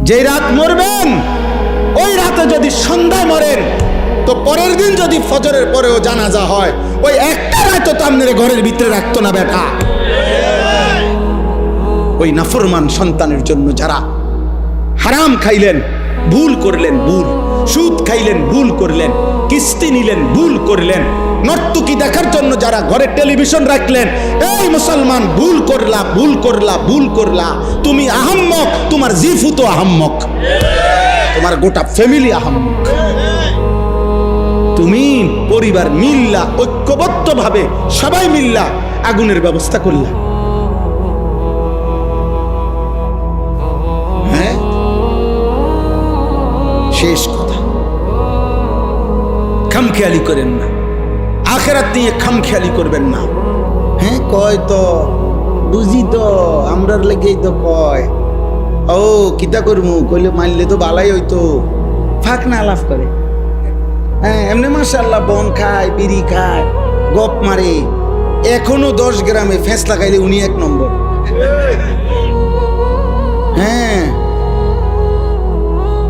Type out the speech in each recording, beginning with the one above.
যেই রাত মরবেন ওই রাতে যদি সন্ধ্যায় মরেন তো পরের দিন যদি ফজরের পরেও জানাজা হয় ওই একটা রাত তো আপনার ঘরের ভিতরে রাখতো না বেটা। ওই নাফরমান সন্তানের জন্য যারা হারাম খাইলেন, ভুল করলেন, ভুল সুদ খাইলেন, ভুল করলেন, কিস্তি নিলেন, ভুল করলেন, নর্তকী দেখার জন্য যারা ঘরে টেলিভিশন রাখলেন, এই মুসলমান ভুল করলা, ভুল করলা, ভুল করলা। তুমি আহাম্মক, তোমার জিফু তো আহাম্মক, তোমার গোটা ফ্যামিলি আহাম্মক। তুমি পরিবার মিল্লা ঐক্যবদ্ধ ভাবে সবাই মিল্লা আগুনের ব্যবস্থা করলা। হ্যাঁ, শেষ কথা, খামখেয়ালি করেন না, আখেরাত নিয়ে খামখেয়ালি করবেন না। হ্যাঁ, কয় তো বুঝি তো আমরার লেগেই তো কয়, ও কিতা করমু কইলে মানলে তো বালাই হইতো, ফাঁক না আলাপ করে। হ্যাঁ, এমনি মাশাআল্লাহ বন খায়, বিড়ি খায়, গপ মারে, এখনো 10 গ্রামে ফেঁস লাগাইলে উনি 1 নম্বর। হ্যাঁ,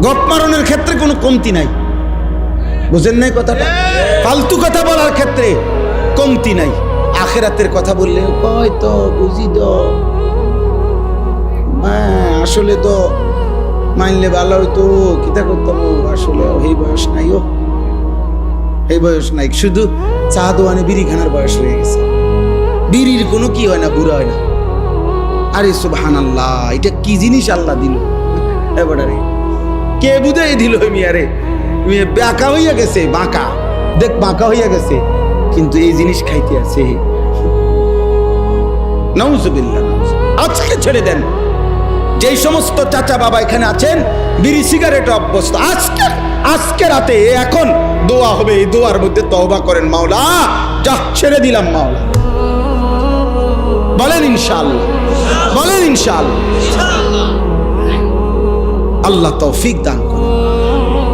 গপ মারণের ক্ষেত্রে কোনো কমতি নাই, বুঝেন নাই কথাটা? ফালতু কথা বলার ক্ষেত্রে কমতি নাই। আখেরাতের কথা বললে কয় তো বুঝি তো, আসলে তো মানলে ভালো হইতো, কিতা করতাম, আসলে এই বয়স নাই, ও এই বয়স নাই, শুধু চা দোয়ানে বিড়ি খানার বয়স হয়ে গেছে। বিড়ির কোনো কি হয় না, বুড়া হয় না। আরে সুবহানাল্লাহ, এটা কি জিনিস আল্লাহ দিল এবারে, কে বুঝাই দিল? মিয়ারে মেয়ে বাঁকা হইয়া গেছে, বাঁকা দেখ, বাঁকা হইয়া গেছে, কিন্তু এই জিনিস খাইতে আছে। নাউজুবিল্লাহ। আজকে ছেড়ে দেন, যেই সমস্ত চাচা বাবা এখানে আছেন বিড়ি সিগারেট অভ্যস্ত, আজকে রাতে এখন দোয়া হবে, এই দোয়ার মধ্যে তওবা করেন, মাওলা যা ছেড়ে দিলাম মাওলা। বলেন ইনশাআল্লাহ, বলেন ইনশাআল্লাহ। আল্লাহ তৌফিক দান করেন।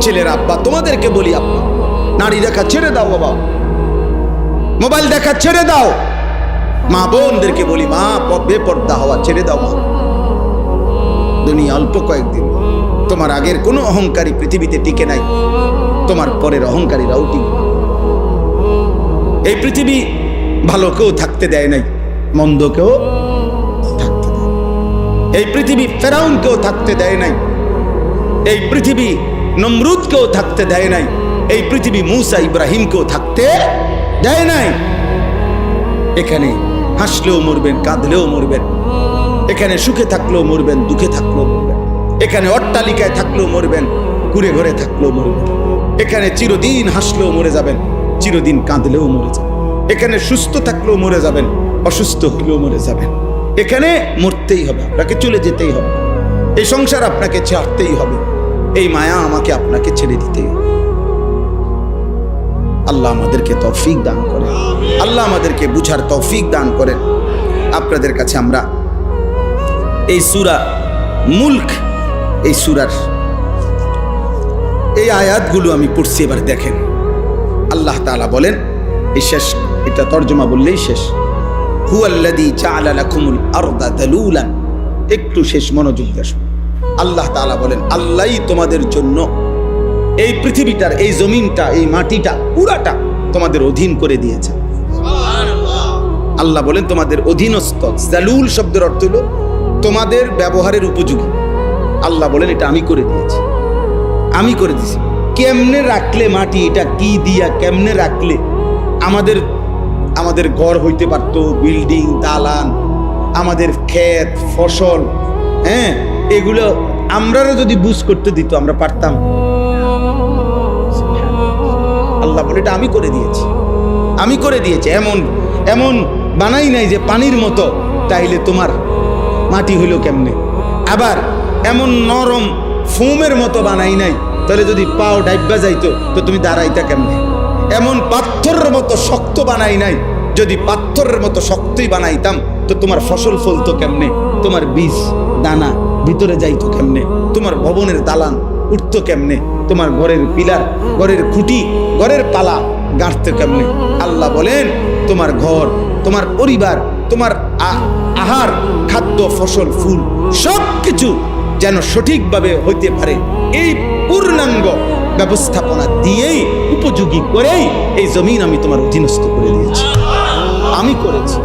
ছেলের আব্বা তোমাদেরকে বলি, আব্বা নারী দেখা ছেড়ে দাও, বাবা মোবাইল দেখা ছেড়ে দাও। মা বোনদেরকে বলি, মা বেপর্দা হওয়া ছেড়ে দাও। মা, দুনিয়া অল্প কয়েকদিন, তোমার আগের কোনো অহংকারী পৃথিবীতে টিকে নাই, তোমার পরের অহংকারীরাও টিকে। এই পৃথিবী ভালো কেউ থাকতে দেয় নাই, মন্দ কেউ থাকতে দেয়। এই পৃথিবী ফেরাউন কেউ থাকতে দেয় নাই, এই পৃথিবী নমরুদ কেউ থাকতে দেয় নাই, এই পৃথিবী মুসা ইব্রাহিম কেউ থাকতে দেয় নাই। এখানে হাসলেও মরবেন, কাঁদলেও মরবেন, এখানে সুখে থাকলেও মরবেন, দুঃখে থাকলেও মরবেন, এখানে অট্টালিকায় থাকলেও মরবেন, কুড়ে ঘরে থাকলেও মরবেন, এখানে চিরদিন হাসলেও মরে যাবেন, চিরদিন কাঁদলেও মরে যাবেন, এখানে সুস্থ থাকলেও মরে যাবেন, অসুস্থ হলেও মরে যাবেন। এখানে মরতেই হবে, আপনাকে চলে যেতেই হবে, এই সংসার আপনাকে ছাড়তেই হবে, এই মায়া আমাকে আপনাকে ছেড়ে দিতেই হবে। আল্লাহ আমাদেরকে তৌফিক দান করেন, আল্লাহ আমাদেরকে বুঝার তৌফিক দান করেন। আপনাদের কাছে আমরা এই সূরা মুলক, এই সূরার এই আয়াতগুলো আমি পড়ছি, এবার দেখেন। আল্লাহ তাআলা বলেন, এই শেষ, এটা তরজমা বললেই শেষ, হুয়াল্লাযী জাআলা লাকুমুল আরদা দালুলান। একটু শেষ মনোযোগ দিয়ে শুনুন। আল্লাহ তাআলা বলেন, আল্লাহই তোমাদের জন্য এই পৃথিবীটার, এই জমিনটা, এই মাটিটা পুরাটা তোমাদের অধীন করে দিয়েছে। আল্লাহ বলেন তোমাদের অধীনস্থ। জালুল শব্দের অর্থ হলো তোমাদের ব্যবহারের উপযোগী। আল্লাহ বলেন এটা আমি করে দিয়েছি, আমি করে দিয়েছি। কেমনে রাখলে মাটি, এটা কি দিয়া কেমনে রাখলে আমাদের ঘর হইতে পারত, বিল্ডিং, দালান, আমাদের ক্ষেত, ফসল, হ্যাঁ, এগুলো আমরাও যদি বুঝ করতে দিত আমরা পারতাম। আল্লাহ বলে এটা আমি করে দিয়েছি, আমি করে দিয়েছি। এমন বানাই নাই যে পানির মতো, তাইলে তোমার মাটি হইল কেমনে। আবার এমন নরম ফোমের মতো বানাই নাই, তাহলে যদি পাও ডাইবা যাইতো তো তুমি দাঁড়াইতা কেমনে। এমন পাথরের মতো শক্ত বানাই নাই, যদি পাথরের মতো শক্তই বানাইতাম তো তোমার ফসল ফলতো কেমনে, তোমার বীজ দানা ভিতরে যাইতো কেমনে, তোমার ভবনের দালান উঠতো কেমনে, তোমার ঘরের পিলার, ঘরের খুঁটি, ঘরের পালা গাঁথতো কেমনে। আল্লাহ বলেন তোমার ঘর, তোমার পরিবার, তোমার আহার, খাদ্য, ফসল, ফুল সব কিছু যেন সঠিকভাবে হইতে পারে, এই পূর্ণাঙ্গ ব্যবস্থাপনা দিয়েই, উপযোগী করেই এই জমিন আমি তোমার অধীনস্থ করে দিয়েছি। আমি করেছি।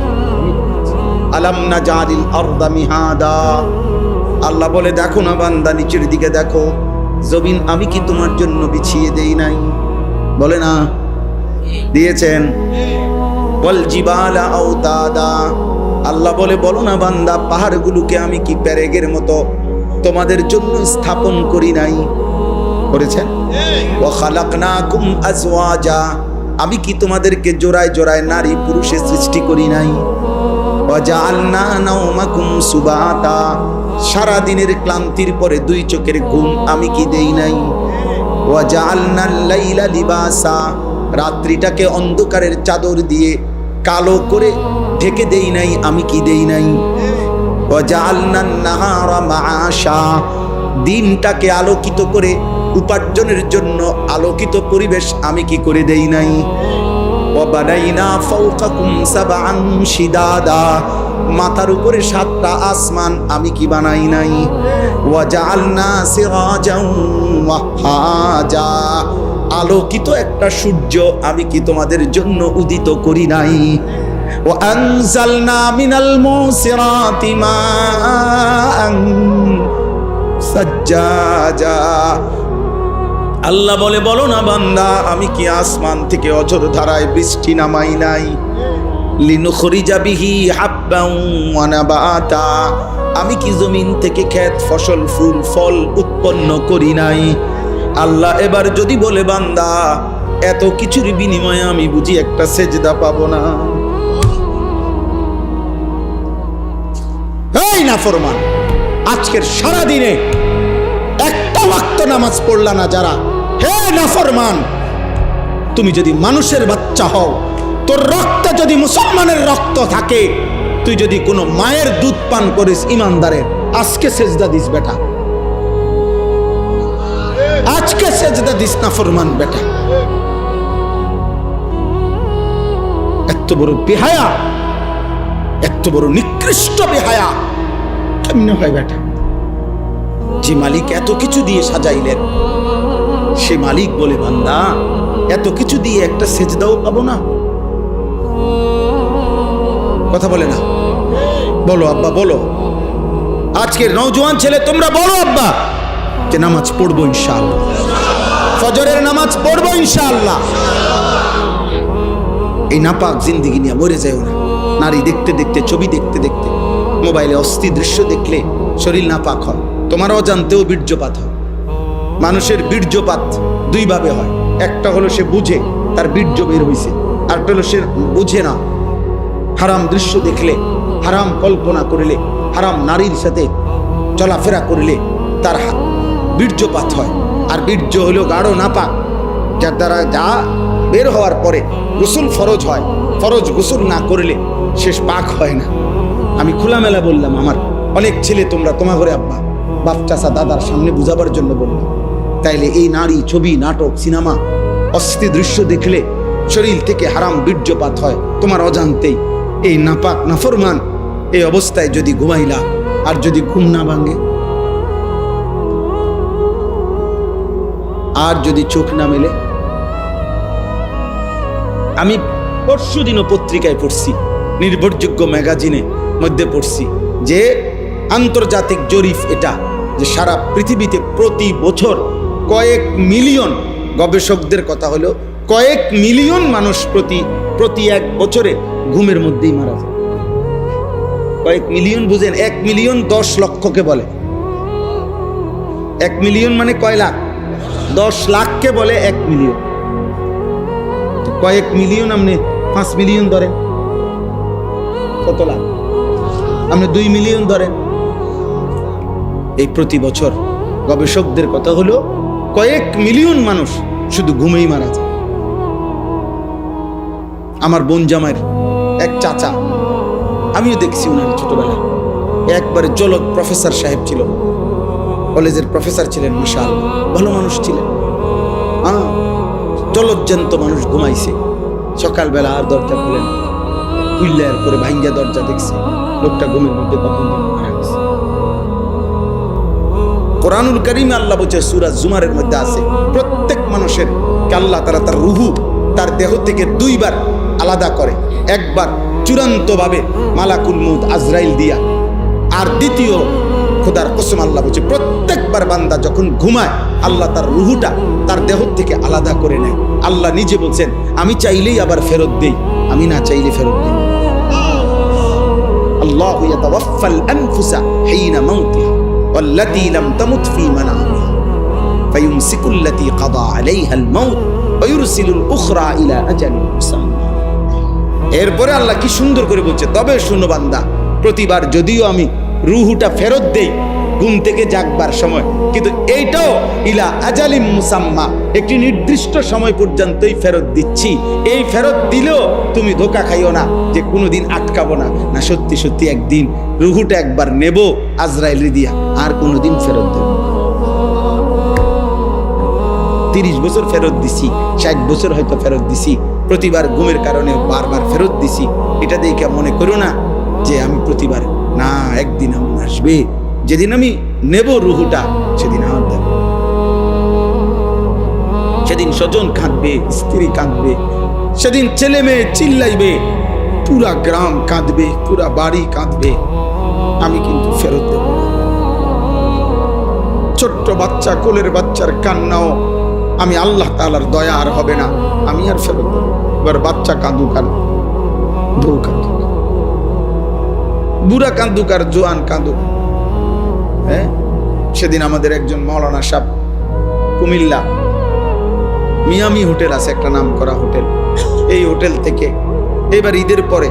আলাম নাজালিল আরদা মিহাদা, আল্লাহ বলে দেখো না বান্দা, নিচের দিকে দেখো, জমিন আমি কি তোমার জন্য বিছিয়ে দেই নাই? বলে না দিয়েছেন। ওয়াল জিবালা আওতাদা, আল্লাহ বলে বলো না বান্দা, পাহাড়গুলোকে আমি কি পেরেকের মতো তোমাদের জন্য স্থাপন করি নাই? করেছেন। ওয়া খালাকনাকুম আজওয়াজা, আমি কি তোমাদেরকে জোড়ায় জোড়ায় নারী পুরুষে সৃষ্টি করি নাই? ওয়া জাআলনা নাওমাকুম সুবাতা, সারা দিনের ক্লান্তির পরে দুই চোখের ঘুম আমি কি দেই নাই? ওয়া জাআলনাল লাইলা লিবাসা, রাত্রিটাকে অন্ধকারের চাদর দিয়ে কালো করে ঢেকে দেই নাই আমি কি দেই নাই? ওয়া জাআলনান নাহারা মাআশা, দিনটাকে আলোকিত করে উপার্জনের জন্য আলোকিত পরিবেশ আমি কি করে দেই নাই? ওয়া বানাইনা ফাওকাকুম সাবআন শিদাদা, মাথার উপরে 7টা আসমান আমি কি বানাই নাই? ওয়া জাআলনা সিরাজান ওয়াহাজা, আলোকিত একটা সূর্য আমি কি তোমাদের জন্য উদিত করি নাই? ওয়া আনজালনা মিনাল মুসিরাতি মাআন সাজ্জাজা, আল্লাহ বলে বলো না বান্দা, আমি কি আসমান থেকে অঝোর ধারায় বৃষ্টি নামাই নাই? লিনুখরিজা বিহি হাব্বান ওয়া নাবাতা, আমি কি জমিন থেকে ক্ষেত ফসল ফুল ফল উৎপন্ন করি নাই? আল্লাহ এবার যদি বলে বান্দা, এত কিছুর বিনিময়ে আমি বুঝি একটা সেজদা পাবো না? এই নাফরমান, আজকের সারা দিনে একটা ওয়াক্ত নামাজ পড়লা না যারা, হে নাফরমান, তুমি যদি মানুষের বাচ্চা হও, তোর রক্তে যদি মুসলমানের রক্ত থাকে, তুই যদি কোনো মায়ের দুধ পান করিস ইমানদারের, আজকে সেজদা দিস বেটা, আজকে সেজদা দিস নাফরমান বেটা। এত বড় বেহায়া, এত বড় নিকৃষ্ট বেহায়া কেমনে হয় বেটা? যে মালিক এত কিছু দিয়ে সাজাইলেন, সে মালিক বলে বান্দা, এত কিছু দিয়ে একটা সেজদাও পাবো না? কথা বলে না? বলো আব্বা, বলো। আজকের নওজোয়ান ছেলে তোমরা বলো আব্বা যে নামাজ পড়বো ইনশাআল্লাহ, ফজরের নামাজ পড়বো ইনশাআল্লাহ। এই নাপাক জিন্দেগি নিয়ে মরে যাও না। নারী দেখতে দেখতে, ছবি দেখতে দেখতে, মোবাইলে অস্থির দৃশ্য দেখলে শরীর নাপাক হয়, তোমার অজান্তেও বীর্যপাত হয়। মানুষের বীর্যপাত দুই ভাবে হয়, একটা হলো সে বুঝে তার বীর্য বের হইছে, আর একটা হলো সে বুঝে না। হারাম দৃশ্য দেখলে, হারাম কল্পনা করলে, হারাম নারীর সাথে চলাফেরা করলে তার বীর্যপাত হয়। আর বীর্য হলো গাঢ় নাপাক, যার দ্বারা যা বের হওয়ার পরে গোসল ফরজ হয়, ফরজ গোসল না করলে শেষ পাক হয় না। আমি খোলামেলা বললাম, আমার অনেক ছেলে তোমরা তোমার ঘরে আব্বা বাপ চাচা দাদার সামনে বুঝাবার জন্য বললাম। তাইলে এই নারী, ছবি, নাটক, সিনেমা, অস্থির দৃশ্য দেখলে শরীর থেকে হারাম বীর্যপাত হয় তোমার অজান্তেই। এই নাপাক নাফরমান এই অবস্থায় যদি ঘুমাইলা, আর যদি ঘুম না ভাঙে, আর যদি চোখ না মেলে। আমি পরশুদিনও পত্রিকায় পড়ছি, নির্ভরযোগ্য ম্যাগাজিনে মধ্যে পড়ছি যে আন্তর্জাতিক জরিপ এটা, যে সারা পৃথিবীতে প্রতি বছর কয়েক মিলিয়ন, গবেষকদের কথা হলো কয়েক মিলিয়ন মানুষ প্রতি এক বছরে ঘুমের মধ্যেই মারা যায়। কয়েক মিলিয়ন বুঝেন, 1 মিলিয়ন 10 লক্ষকে বলে। 1 মিলিয়ন মানে কয় লাখ? 10 লাখকে বলে 1 মিলিয়ন। কয়েক মিলিয়ন, আপনি 5 মিলিয়ন ধরেন, কত লাখ? আপনি 2 মিলিয়ন ধরেন। এই প্রতি বছর গবেষকদের কথা হলো কয়েক মিলিয়ন মানুষ শুধু ঘুমেই মারা যায়। আমার বোন জামাইয়ের এক চাচা, আমিও দেখছি ওনার ছোটবেলায়, একবারে জলদ প্রফেসর সাহেব ছিল, কলেজের প্রফেসর ছিলেন, মাশাআল্লাহ ভালো মানুষ ছিলেন। জলজ্জান্ত মানুষ ঘুমাইছে, সকালবেলা আর দরজা খুলেন, খুললের পরে ভাঙ্গা দরজা দেখছে, লোকটা ঘুমের মধ্যে কখন মারা গেছে। কোরআনুল কারীমে আল্লাহ বলছে, সূরা জুমারের মধ্যে আছে, প্রত্যেক মানুষের আল্লাহ তাআলা তার রুহু তার দেহ থেকে দুইবার আলাদা করে। একবার চূড়ান্তভাবে মালাকুল মউত আজরাইল দিয়া, আর দ্বিতীয় খোদার কসম আল্লাহ বলছে প্রত্যেকবার বান্দা যখন ঘুমায় আল্লাহ তার রুহুটা তার দেহ থেকে আলাদা করে নেয়। আল্লাহ নিজে বলছেন, আমি চাইলেই আবার ফেরত দেই, আমি না চাইলে ফেরত দেই। আল্লাহু ইয়াতাওয়াফাল আনফুসা হিনা মাউতিহা ওয়াল্লাতী লাম তামুত ফী মানামিহা ফায়ুমসিকুল্লাতী কাদা আলাইহাল মাউত ওয়া ইউরসিলুল উখরা ইলা আজালিন মুসাম্মা। এরপরে আল্লাহ কি সুন্দর করে বলছে, তবে শুনো বান্দা, প্রতিবার যদিও আমি রুহুটা ফেরত দেই ঘুম থেকে জাগবার সময়, কিন্তু এইটাও ইলা আজালিম মুসাম্মা, একটি নির্দিষ্ট সময় পর্যন্তই ফেরত দিচ্ছি। এই ফেরত দিলেও তুমি ধোঁকা খাইও না যে কোনোদিন আটকাবো না, না সত্যি সত্যি একদিন রুহুটা একবার নেব আজরাইল দিয়া, আর কোনোদিন ফেরত দেব। 30 বছর ফেরত দিছি, 60 বছর হয়তো ফেরত দিছি, প্রতিবার ঘুমের কারণে বারবার ফেরত দিছি। এটা দেখে মনে করো না যে আমি প্রতিবার, না, একদিন এমন আসবে যেদিন আমি নেব রুহুটা, সেদিন আমার দেব। সেদিন স্বজন কাঁদবে, স্ত্রী কাঁদবে, সেদিন ছেলে মেয়ে চিল্লাইবে, পুরা গ্রাম কাঁদবে, পুরা বাড়ি কাঁদবে, আমি কিন্তু ফেরত দেব না। ছোট্ট বাচ্চা, কোলের বাচ্চার কান্নাও আমি আল্লাহ তাআলার দয়া আর হবে না, আমি আর ফেরত দেব। এবার বাচ্চা কাঁদুক আর বউ কাঁদুক, বুড়া কাঁদুক আর জোয়ান কাঁদুক। হ্যাঁ, সেদিন আমাদের একজন মাওলানা সাহেব কুমিল্লা মিয়ামি হোটেল আছে, একটা নাম করা হোটেল, এই হোটেল থেকে এবার ঈদের পরে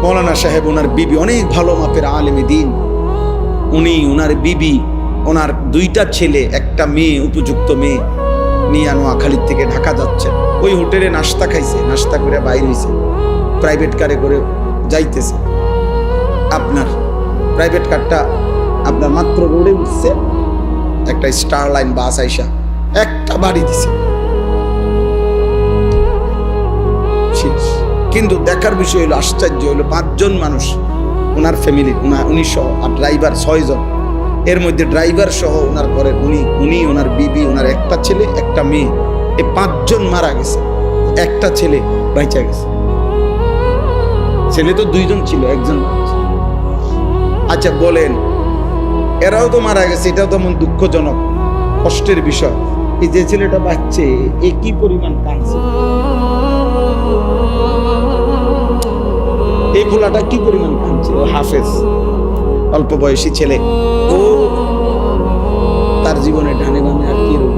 মাওলানা সাহেব, ওনার বিবি অনেক ভালো মাপের আলেমে দিন, উনি ওনার বিবি, ওনার 2টা ছেলে, একটা মেয়ে, উপযুক্ত মেয়ে নিয়ে নোয়াখালীর থেকে ঢাকা যাচ্ছে। ওই হোটেলে নাস্তা খাইছে, নাস্তা করে বাইরে হয়েছে, প্রাইভেট কারে করে যাইতেছে। আপনার প্রাইভেট কারটা আপনার মাত্র রোডে উঠছে, একটা স্টার লাইন বাস আইসা একটা বাড়ি দিছে। কিন্তু দেখার বিষয় হলো, আশ্চর্য হলো, 5 জন মানুষ ওনার ফ্যামিলির, উনি সহ, আর ড্রাইভার 6 জন। এর মধ্যে ড্রাইভার সহ ওনার ঘরের উনি, ওনার বিবি, ওনার একটা ছেলে, একটা মেয়ে, এই 5 জন মারা গেছে, একটা ছেলে বাইচা গেছে। ছেলে তো 2 জন ছিল, একজন। আচ্ছা বলেন, এরাও তো মারা গেছে, এটাও তেমন দুঃখজনক, কষ্টের বিষয়। এই যে ছেলেটা বাচ্চে, এ কি পরিমাণ কাঁদছে, এই পোলাটা কি পরিমাণ কাঁদছে। ও হাফেজ, অল্প বয়সী ছেলে, ও তার জীবনে ডানে বামে আর কি রোগ,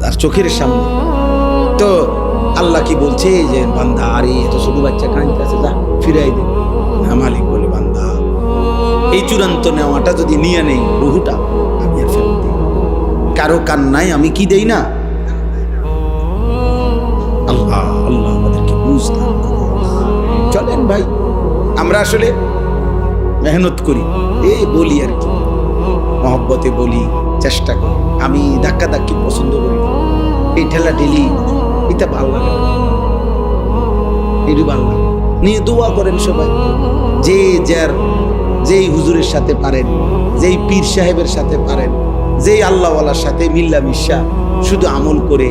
তার চোখের সামনে। তো আল্লাহ কি বলছে যে বান্দা, আরে এত ছোট বাচ্চা কাঁদতেছে, যা ফিরাই দে। না, মালিক বলে, বান্দা এই চূড়ান্ত নেওয়াটা যদি নিয়ে নেই রুহুটা, আমি আর ফেরত দিই। কারো কান্নায় আমি কি দেই না। আল্লাহ আল্লাহ আমাদেরকে বুঝতে। চলেন ভাই, আমরা আসলে মেহনত করি, এই বলি আর কি, মহব্বতে বলি, চেষ্টা করি। আমি ধাক্কা ধাক্কি পছন্দ করি, এই ঠেলা ঠেলি এটা ভালো লাগে, এটি ভালো লাগে। নিয়ে দোয়া করেন সবাই, যে যার, যেই হুজুরের সাথে পারেন, যেই পীর সাহেবের সাথে পারেন, যেই আল্লাহওয়ালার সাথে মিল্লা মিশা শুধু আমল করে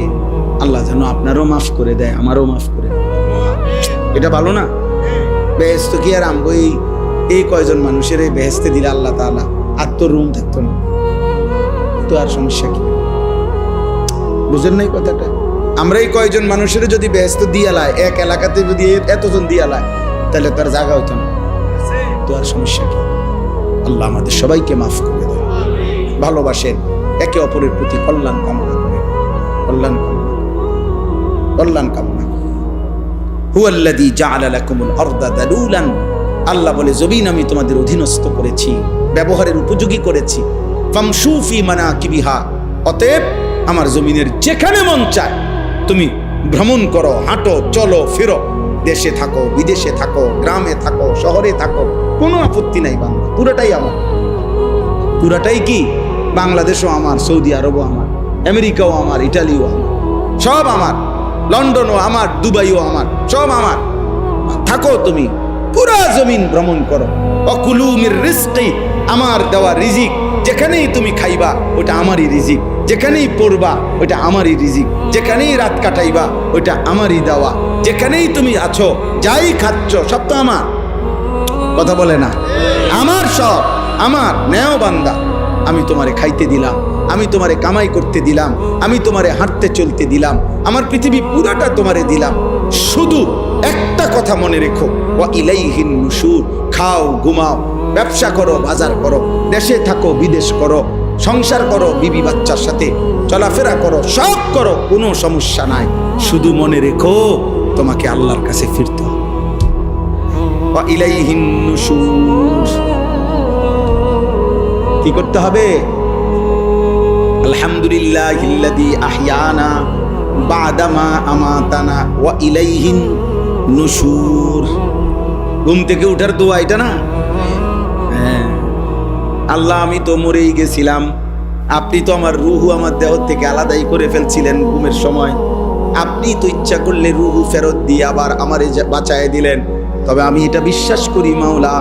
আল্লাহ যেন আপনারও মাফ করে দেয়, আমারও মাফ করে দেয়। এটা ভালো না? বেহেশত কি আর আমগো এই কয়জন মানুষের এই বেহেশতে দিলে আল্লাহ তাআলা আত্মরুম থাকতো না, তো আর সমস্যা কি? বুঝেন নাই কথাটা? আমরা এই কয়জন মানুষের যদি বেহেশত দিয়ালায়, এক এলাকাতে যদি এতজন দিয়ালায়, তাহলে তার জায়গা হইতো না, তো আর সমস্যা কি? আল্লাহ আমাদের সবাইকে মাফ করে দেয়। ভালোবাসেন, একে অপরের প্রতি কল্যাণ কামনা করেন, কল্যাণ কামনা। হুয়াল্লাযী জাআলা লাকুমুল আরদা দালুলান, আল্লাহ বলে জমিন আমি তোমাদের অধীনস্থ করেছি, ব্যবহারের উপযোগী করেছি। ফামশু ফি মানাকিবিহা, অতএব আমার জমিনের যেখানে মন চায় তুমি ভ্রমণ করো, হাঁটো, চলো, ফিরো। দেশে থাকো, বিদেশে থাকো, গ্রামে থাকো, শহরে থাকো, কোনো আপত্তি নাই। বাংলা পুরাটাই আমার, পুরাটাই কি? বাংলাদেশও আমার, সৌদি আরবও আমার, আমেরিকাও আমার, ইটালিও আমার, সব আমার, লন্ডনও আমার, দুবাইও আমার, সব আমার। থাকো তুমি, পুরা জমিন ভ্রমণ করো। ওয়াকুলু মির রিজকি, আমার দেওয়া রিজিক, যেখানেই তুমি খাইবা ওটা আমারই রিজিক, যেখানেই পড়বা ওটা আমারই রিজিক, যেখানেই রাত কাটাইবা ওটা আমারই দেওয়া, যেখানেই তুমি আছো যাই খাচ্ছ সব তো আমার। কথা বলে না? আমার সব আমার। নেও বান্দা, আমি তোমারে খাইতে দিলাম, আমি তোমারে কামাই করতে দিলাম, আমি তোমারে হাঁটতে চলতে দিলাম, আমার পৃথিবী পুরাটা তোমারে দিলাম। শুধু একটা কথা মনে রেখো, ওয়া ইলাইহিন নুশুর। খাও, ঘুমাও, ব্যবসা করো, বাজার করো, দেশে থাকো, বিদেশ করো, সংসার করো, বিবি বাচ্চার সাথে চলাফেরা করো, সব করো, কোনো সমস্যা নাই। শুধু মনে রেখো তোমাকে আল্লাহর কাছে ফিরতে হবে। ওয়া ইলাইহিন নুশুর। কি করতে হবে? আলহামদুলিল্লাহিল্লাযী আহইয়ানা বা'দামা আমাতানা ওয়া ইলাইহিন নুশুর। ঘুম থেকে উঠার দোয়া এটা না? হ্যাঁ, আল্লাহ আমি তো মরেই গেছিলাম, আপনি তো আমার রুহু আমার দেহ থেকে আলাদাই করে ফেলছিলেন ঘুমের সময়, আপনি তো ইচ্ছা করলে রুহু ফেরত দিয়ে আবার আমারে বাঁচায় দিলেন। তবে আমি এটা বিশ্বাস করি মাওলা,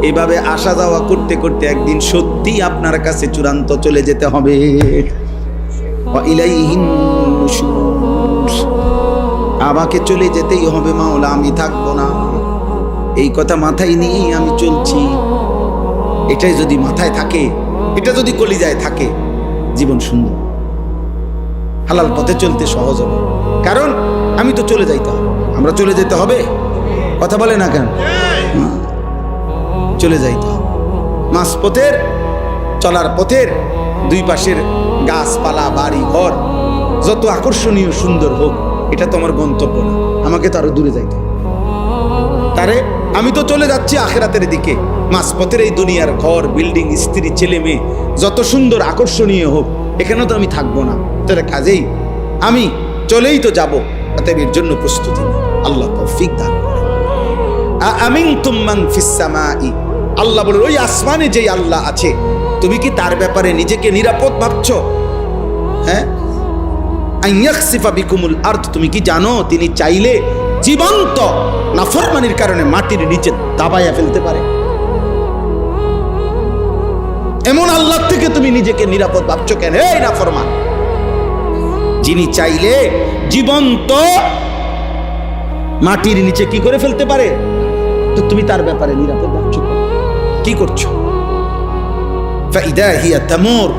এভাবে আসা যাওয়া করতে করতে একদিন সত্যি আপনার কাছে চূড়ান্ত চলে যেতে হবে। ওয়া ইলাইহিন নুশুর। আমাকে চলে যেতেই হবে মাওলা, আমি থাকবো না। এই কথা মাথায় নিয়েই আমি চলছি। এটাই যদি মাথায় থাকে, এটা যদি কলিজায় থাকে, জীবন সুন্দর। হালাল পথে চলতে সহজ হবে, কারণ আমি তো চলে যাইতে হবে। আমরা চলে যেতে হবে, কথা বলে না কেন? চলে যাইতে হবে। মাঝপথের চলার পথের দুই পাশের গাছপালা, বাড়ি ঘর যত আকর্ষণীয় সুন্দর হোক, এটা তো আমার গন্তব্য না, আমাকে তো আরো দূরে যাইতে হবে। তারে আমি তো চলে যাচ্ছি আখিরাতের দিকে। মাঝপথের এই দুনিয়ার ঘর, বিল্ডিং, স্ত্রী, ছেলে মেয়ে যত সুন্দর আকর্ষণীয় হোক, এখানেও তো আমি থাকবো না। তাহলে কাজেই আমি চলেই তো যাব, অতএব এর জন্য প্রস্তুতি নিই। আল্লাহ তৌফিক দান করেন। আমিনতুম মান ফিস সামাই। আল্লাহ বলেন, ওই আসমানে যেই আল্লাহ আছে, তুমি কি তার ব্যাপারে নিজেকে নিরাপদ ভাবছো? হ্যাঁ, আইয়াখসিফা বিকুমুল আরদ। তুমি কি জানো তিনি চাইলে জীবন্ত নাফরমানির কারণে মাটির নিচে দাবাইয়া ফেলতে পারে? এমন আল্লাহ থেকে তুমি নিজেকে নিরাপদ ভাবছো কেন? এই নাফরমান, যিনি চাইলে জীবন্ত মাটির নিচে কি করে ফেলতে পারে, তো তুমি তার ব্যাপারে নিরাপদ ভাবছো কি করছো? ফাইদা হিয়া তামুর।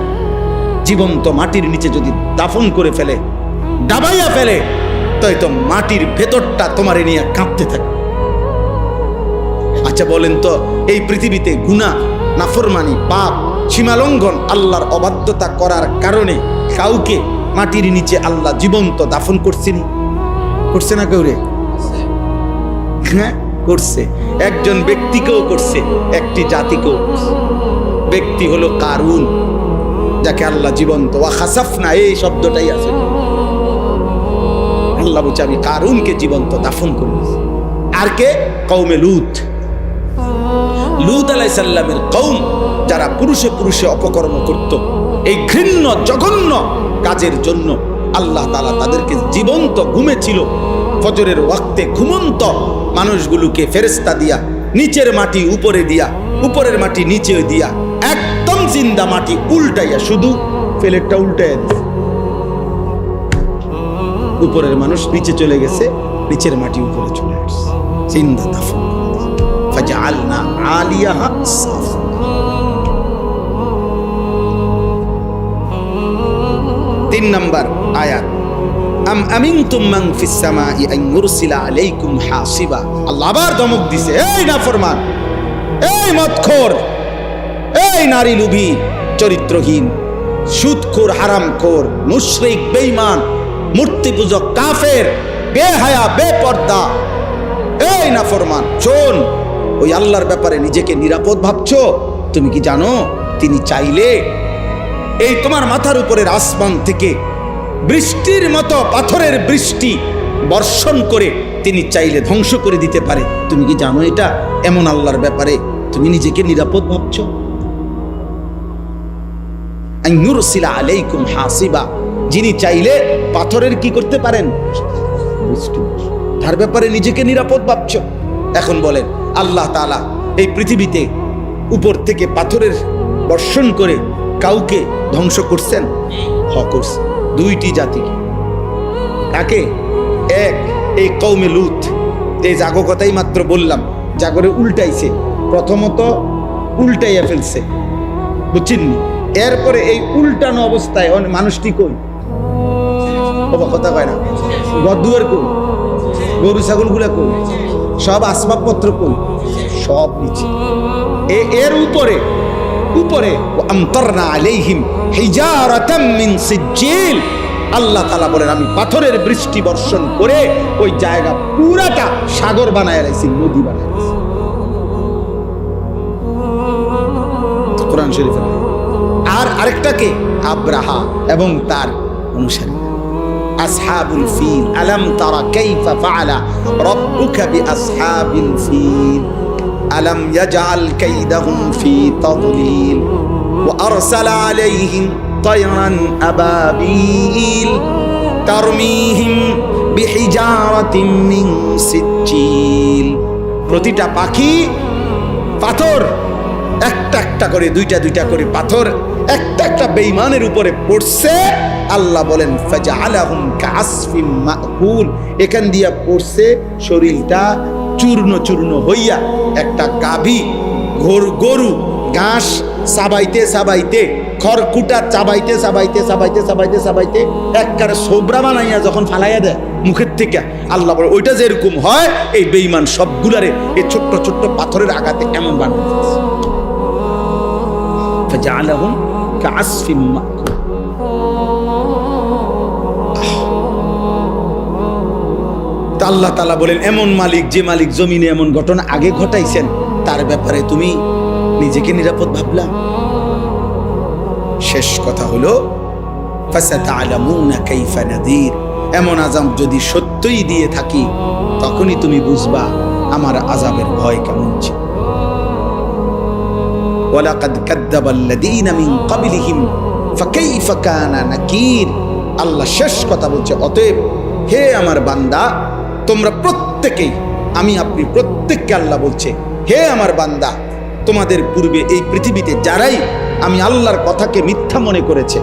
জীবন্ত মাটির নিচে যদি দাফন করে ফেলে, ডাবাইয়া ফেলে, তাই তো মাটির ভেতরটা তোমারে নিয়ে কাঁপতে থাকে। আচ্ছা বলেন তো, এই পৃথিবীতে গুনাহ, নাফরমানি, পাপ, সীমালঙ্ঘন, আল্লাহর অবাধ্যতা করার কারণে কাউকে মাটির নিচে আল্লাহ জীবন্ত দাফন করছেনি? করছে না কেউ রে? হ্যাঁ করছে। একজন ব্যক্তিকেও করছে, একটি জাতিকেও করছে। ব্যক্তি হলো কারুন, যাকে আল্লাহ জীবন্ত, ওয়া খাসাফনা, এই শব্দটাই আছে। আল্লাহ বলছে আমি কারুনকে জীবন্ত দাফন করেছি। আর কে? কওমে লূত। লূত আলাইহিস সালামের কওম, যারা পুরুষে পুরুষে অপকর্ম করত, এই ঘৃণ্য জঘন্য কাজের জন্য আল্লাহ তাআলা তাদেরকে জীবন্ত ঘুমেছিল ফজরের ওয়াক্তে ঘুমন্ত মানুষগুলোকে ফেরেশতা দিয়া নিচের মাটি উপরে দিয়া, উপরের মাটি নিচে দিয়া, একদম জিন্দা মাটি উল্টাইয়া, শুধু প্লেটটা উল্টাইয়া দিয়েছে। উপরের মানুষ নিচে চলে গেছে, নিচের মাটি উপরে চলে আসছে, জিন্দা দাফন। ফাজআলনা আলিয়াহা সাফা। তিন নম্বর আয়াত, আম আমিনতুম মান ফিস সামাই আন ইউরসিলা আলাইকুম হাসিবা। আল্লাহ আবার ধমক দিছে, এই নাফরমান, এই মদখোর, এই নারী লোভী, চরিত্রহীন, সুদখোর, হারামখোর, মুশরিক, বেঈমান, মূর্তি পূজক, কাফের, বেহায়া, বেপর্দা, এই নাফরমান, শোন, ওই আল্লাহর ব্যাপারে নিজেকে নিরাপদ ভাবছো? তুমি কি জানো তিনি চাইলে এই তোমার মাথার উপরের আসমান থেকে বৃষ্টির মতো পাথরের বৃষ্টি বর্ষণ করে তিনি চাইলে ধ্বংস করে দিতে পারে? তুমি কি জানো এটা? এমন আল্লাহর ব্যাপারে তুমি নিজেকে নিরাপদ ভাবছো? আন ইউরসিলা আলাইকুম হাসিবা, যিনি চাইলে পাথরের কি করতে পারেন? বৃষ্টি। তার ব্যাপারে নিজেকে নিরাপদ ভাবছো? এখন বলেন, আল্লাহ তাআলা এই পৃথিবীতে উপর থেকে পাথরের বর্ষণ করে কাউকে ধ্বংস করছেন? করছে দুইটি জাতিকে। কাকে? এক, এই কওমে লূত, এই জাগো কথাই মাত্র বললাম, জাগরে উল্টাইছে, প্রথমত উল্টাইয়া ফেলছে, বুঝছেন? এরপরে এই উল্টানো অবস্থায় মানুষটি কই? কথা কয় না, গদুয়ার কই? গরু ছাগল গুলা কই? সব আসবাবপত্র কই? সব নিচে। এর উপরে আমতারনা আলাইহিম হিজারাতাম মিন সিজ্জিল, আল্লাহ তাআলা বলেন আমি পাথরের বৃষ্টি বর্ষণ করে ওই জায়গা পুরাটা সাগর বানায় রাখছি, নদী বানায় রাখছি। কোরআন শরীফে। আর আরেকটাকে আব্রাহা এবং তার অনুসারী আসহাবুল ফিল, আলাম তারা কাইফা ফাআলা রাব্বুকা বিআসহাবিল ফিল আলাম ইয়াজআল কাইদাহুম ফি তাদলিল ওয়া আরসালা আলাইহিম তায়রান আবাবিল তারমিহিম বিহিজারাতিন মিন সিজ্জিল। প্রতিটা পাখি পাথর একটা একটা করে, দুইটা দুইটা করে পাথর একটা একটা বেঈমানের উপরে পড়ছে। আল্লাহ বলেন ফাজআলাহুম কাআসফিম মাকুল, এখান দিয়া পড়ছে শরীরটা চূর্ণ চূর্ণ হইয়া। একটা গাভী গরু ঘাস চাবাইতে চাবাইতে, খড়কুটা চাবাইতে চাবাইতে চাবাইতে চাবাইতে চাবাইতে একবারে সোবরা বানাইয়া যখন ফালাইয়া দেয় মুখের থেকে, আল্লাহ বলে ওইটা যেরকম হয় এই বেঈমান সবগুলারে এই ছোট্ট ছোট্ট পাথরের আঘাতে এমন বানায় দিয়েছে। ফাজআলাহুম কাআসফিম মাকুল। আল্লাহ তাআলা বলেন এমন মালিক, যে মালিক জমিনে এমন ঘটনা আগে ঘটাইছেন, তার ব্যাপারে তুমি নিজেকে নিরাপদ ভাবলা? শেষ কথা হলো ফাসাতা'লামুনা কাইফা নাযীর, এমন আযাব যদি সত্যই দিয়ে থাকি তখনই তুমি বুঝবা আমার আযাবের ভয় কেমন ছিল। ওয়ালাকাদ কাযযাবাল্লাযীনা মিন ক্বাবলিহিম ফাকাইফা কানা নাকির। আল্লাহ শেষ কথা বলছে, অতএব হে আমার বান্দা তোমরা প্রত্যেকেই, আমি আপনি প্রত্যেককে আল্লাহ বলছে, হে আমার বান্দা তোমাদের পূর্বে এই পৃথিবীতে যারাই আমি আল্লাহর কথাকে মিথ্যা মনে করেছে,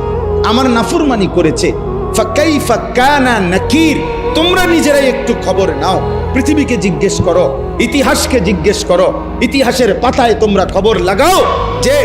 আমার নাফরমানি করেছে, ফাকাইফা কানা নাকির, তোমরা নিজেরাই একটু খবর নাও, পৃথিবীকে জিজ্ঞেস করো, ইতিহাসকে জিজ্ঞেস করো, ইতিহাসের পাতায় তোমরা খবর লাগাও যে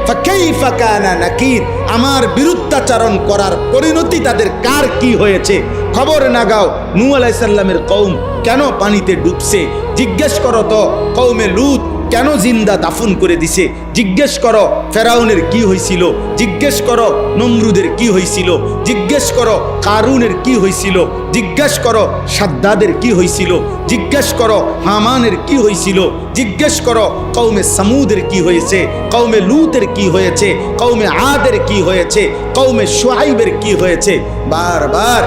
ফাকাইফা কানা নাকির, আমার বিরুদ্ধাচরণ করার পরিণতি তাদের কার কি হয়েছে। খবর নাগাও নূহ আলাইহিস সালামের কওম কেন পানিতে ডুবছে, জিজ্ঞেস করো তো কওমে লূত কেন জিন্দা দাফন করে দিছে, জিজ্ঞেস করো ফেরাউনের কি হয়েছিল, জিজ্ঞেস করো নমরুদের কি হয়েছিল, জিজ্ঞেস করো কারুনের কি হয়েছিল, জিজ্ঞেস করো সাদ্দাদের কি হয়েছিল, জিজ্ঞেস করো হামানের কি হয়েছিল, জিজ্ঞেস করো কওমে সামুদের কি হয়েছে, কওমে লূতের কি হয়েছে, কওমে আদের কি হয়েছে, কওমে শুআইবের কি হয়েছে। বারবার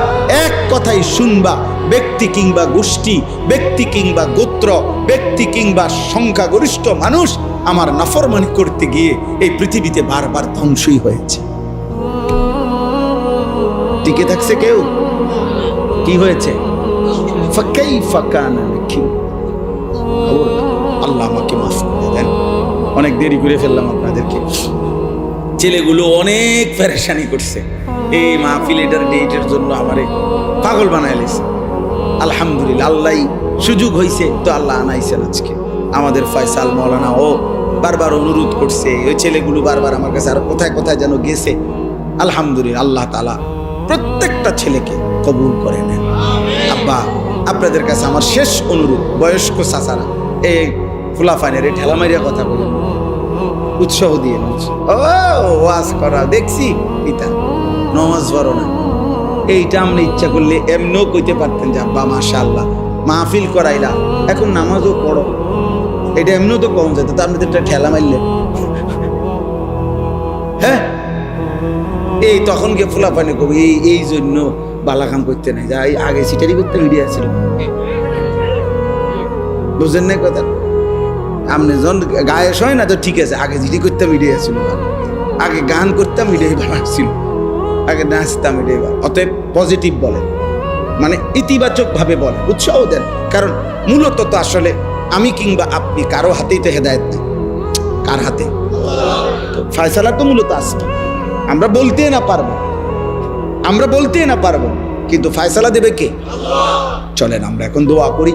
এক কথাই শুনবা, ব্যক্তি কিংবা গোষ্ঠী, ব্যক্তি কিংবা গোত্র, ব্যক্তি কিংবা সংখ্যাগরিষ্ঠ মানুষ আমার নাফরমানি করতে গিয়ে এই পৃথিবীতে বারবার ধ্বংসই হয়েছে। টিকে থাকছে কেউ? কি হয়েছে? ফাকাইফা কানা নাকির। আল্লাহ আমাকে মাফ করে দেন, অনেক দেরি করে ফেললাম আপনাদেরকে। ছেলেগুলো অনেক পেরেশানি করছে, এই মাহফিল এটার ডেটের জন্য আমারে পাগল বানায় লেছে। আলহামদুলিল্লাহ আল্লাহ সুযোগ হয়েছে তো আল্লাহ আনাইছেন আজকে। আমাদের ফয়সাল মৌলানা ও বারবার অনুরোধ করছে, ওই ছেলেগুলো বারবার আমার কাছে আর কোথায় কোথায় যেন গেছে। আলহামদুলিল্লাহ আল্লাহ তাআলা প্রত্যেকটা ছেলেকে কবুল করে নেন। আব্বা আপনাদের কাছে আমার শেষ অনুরোধ, বয়স্ক চাচারা এই ফুলাফানের এই ঠেলা মারিয়া কথা বলেন, উৎসাহ দিয়ে ও ওয়াজ করা দেখছি এটা নমাজ পড়ো না, এইটা আপনি ইচ্ছা করলে এমনিও কইতে পারতেন যে আব্বা মাশাআল্লাহ মাহফিল করাইলা, এখন নামাজও পড়ো, এটা এমনিও তো কম যেত, তা আপনি তো একটা ঠেলা মারলেন। হ্যাঁ এই তখন গিয়ে ফুলাফানি কবি এই জন্য বালা কাম করতে নাই, যাই আগে সিটারি করতে মিডিয়া ছিল, বুঝলেন না কথা? আপনি যখন গায়ে হয় না তো ঠিক আছে, আগে জিডি করতাম মিডিয়া ছিল, আগে গান করতাম মিডিয়াই ভালো ছিল, আগে নাচতাম মিডিয়াই ভালো। অতএব পজিটিভ বলেন, মানে ইতিবাচক ভাবে বলেন, উৎসাহ দেন, কারণ মূলত তো আসলে আমি কিংবা আপনি কারো হাতেই তো হেদায়েত নেই, কার হাতে? তো ফয়সালা তো মূলত আজকে আমরা বলতে না পারবো, কিন্তু ফয়সালা দেবে কে? চলেন আমরা এখন দোয়া করি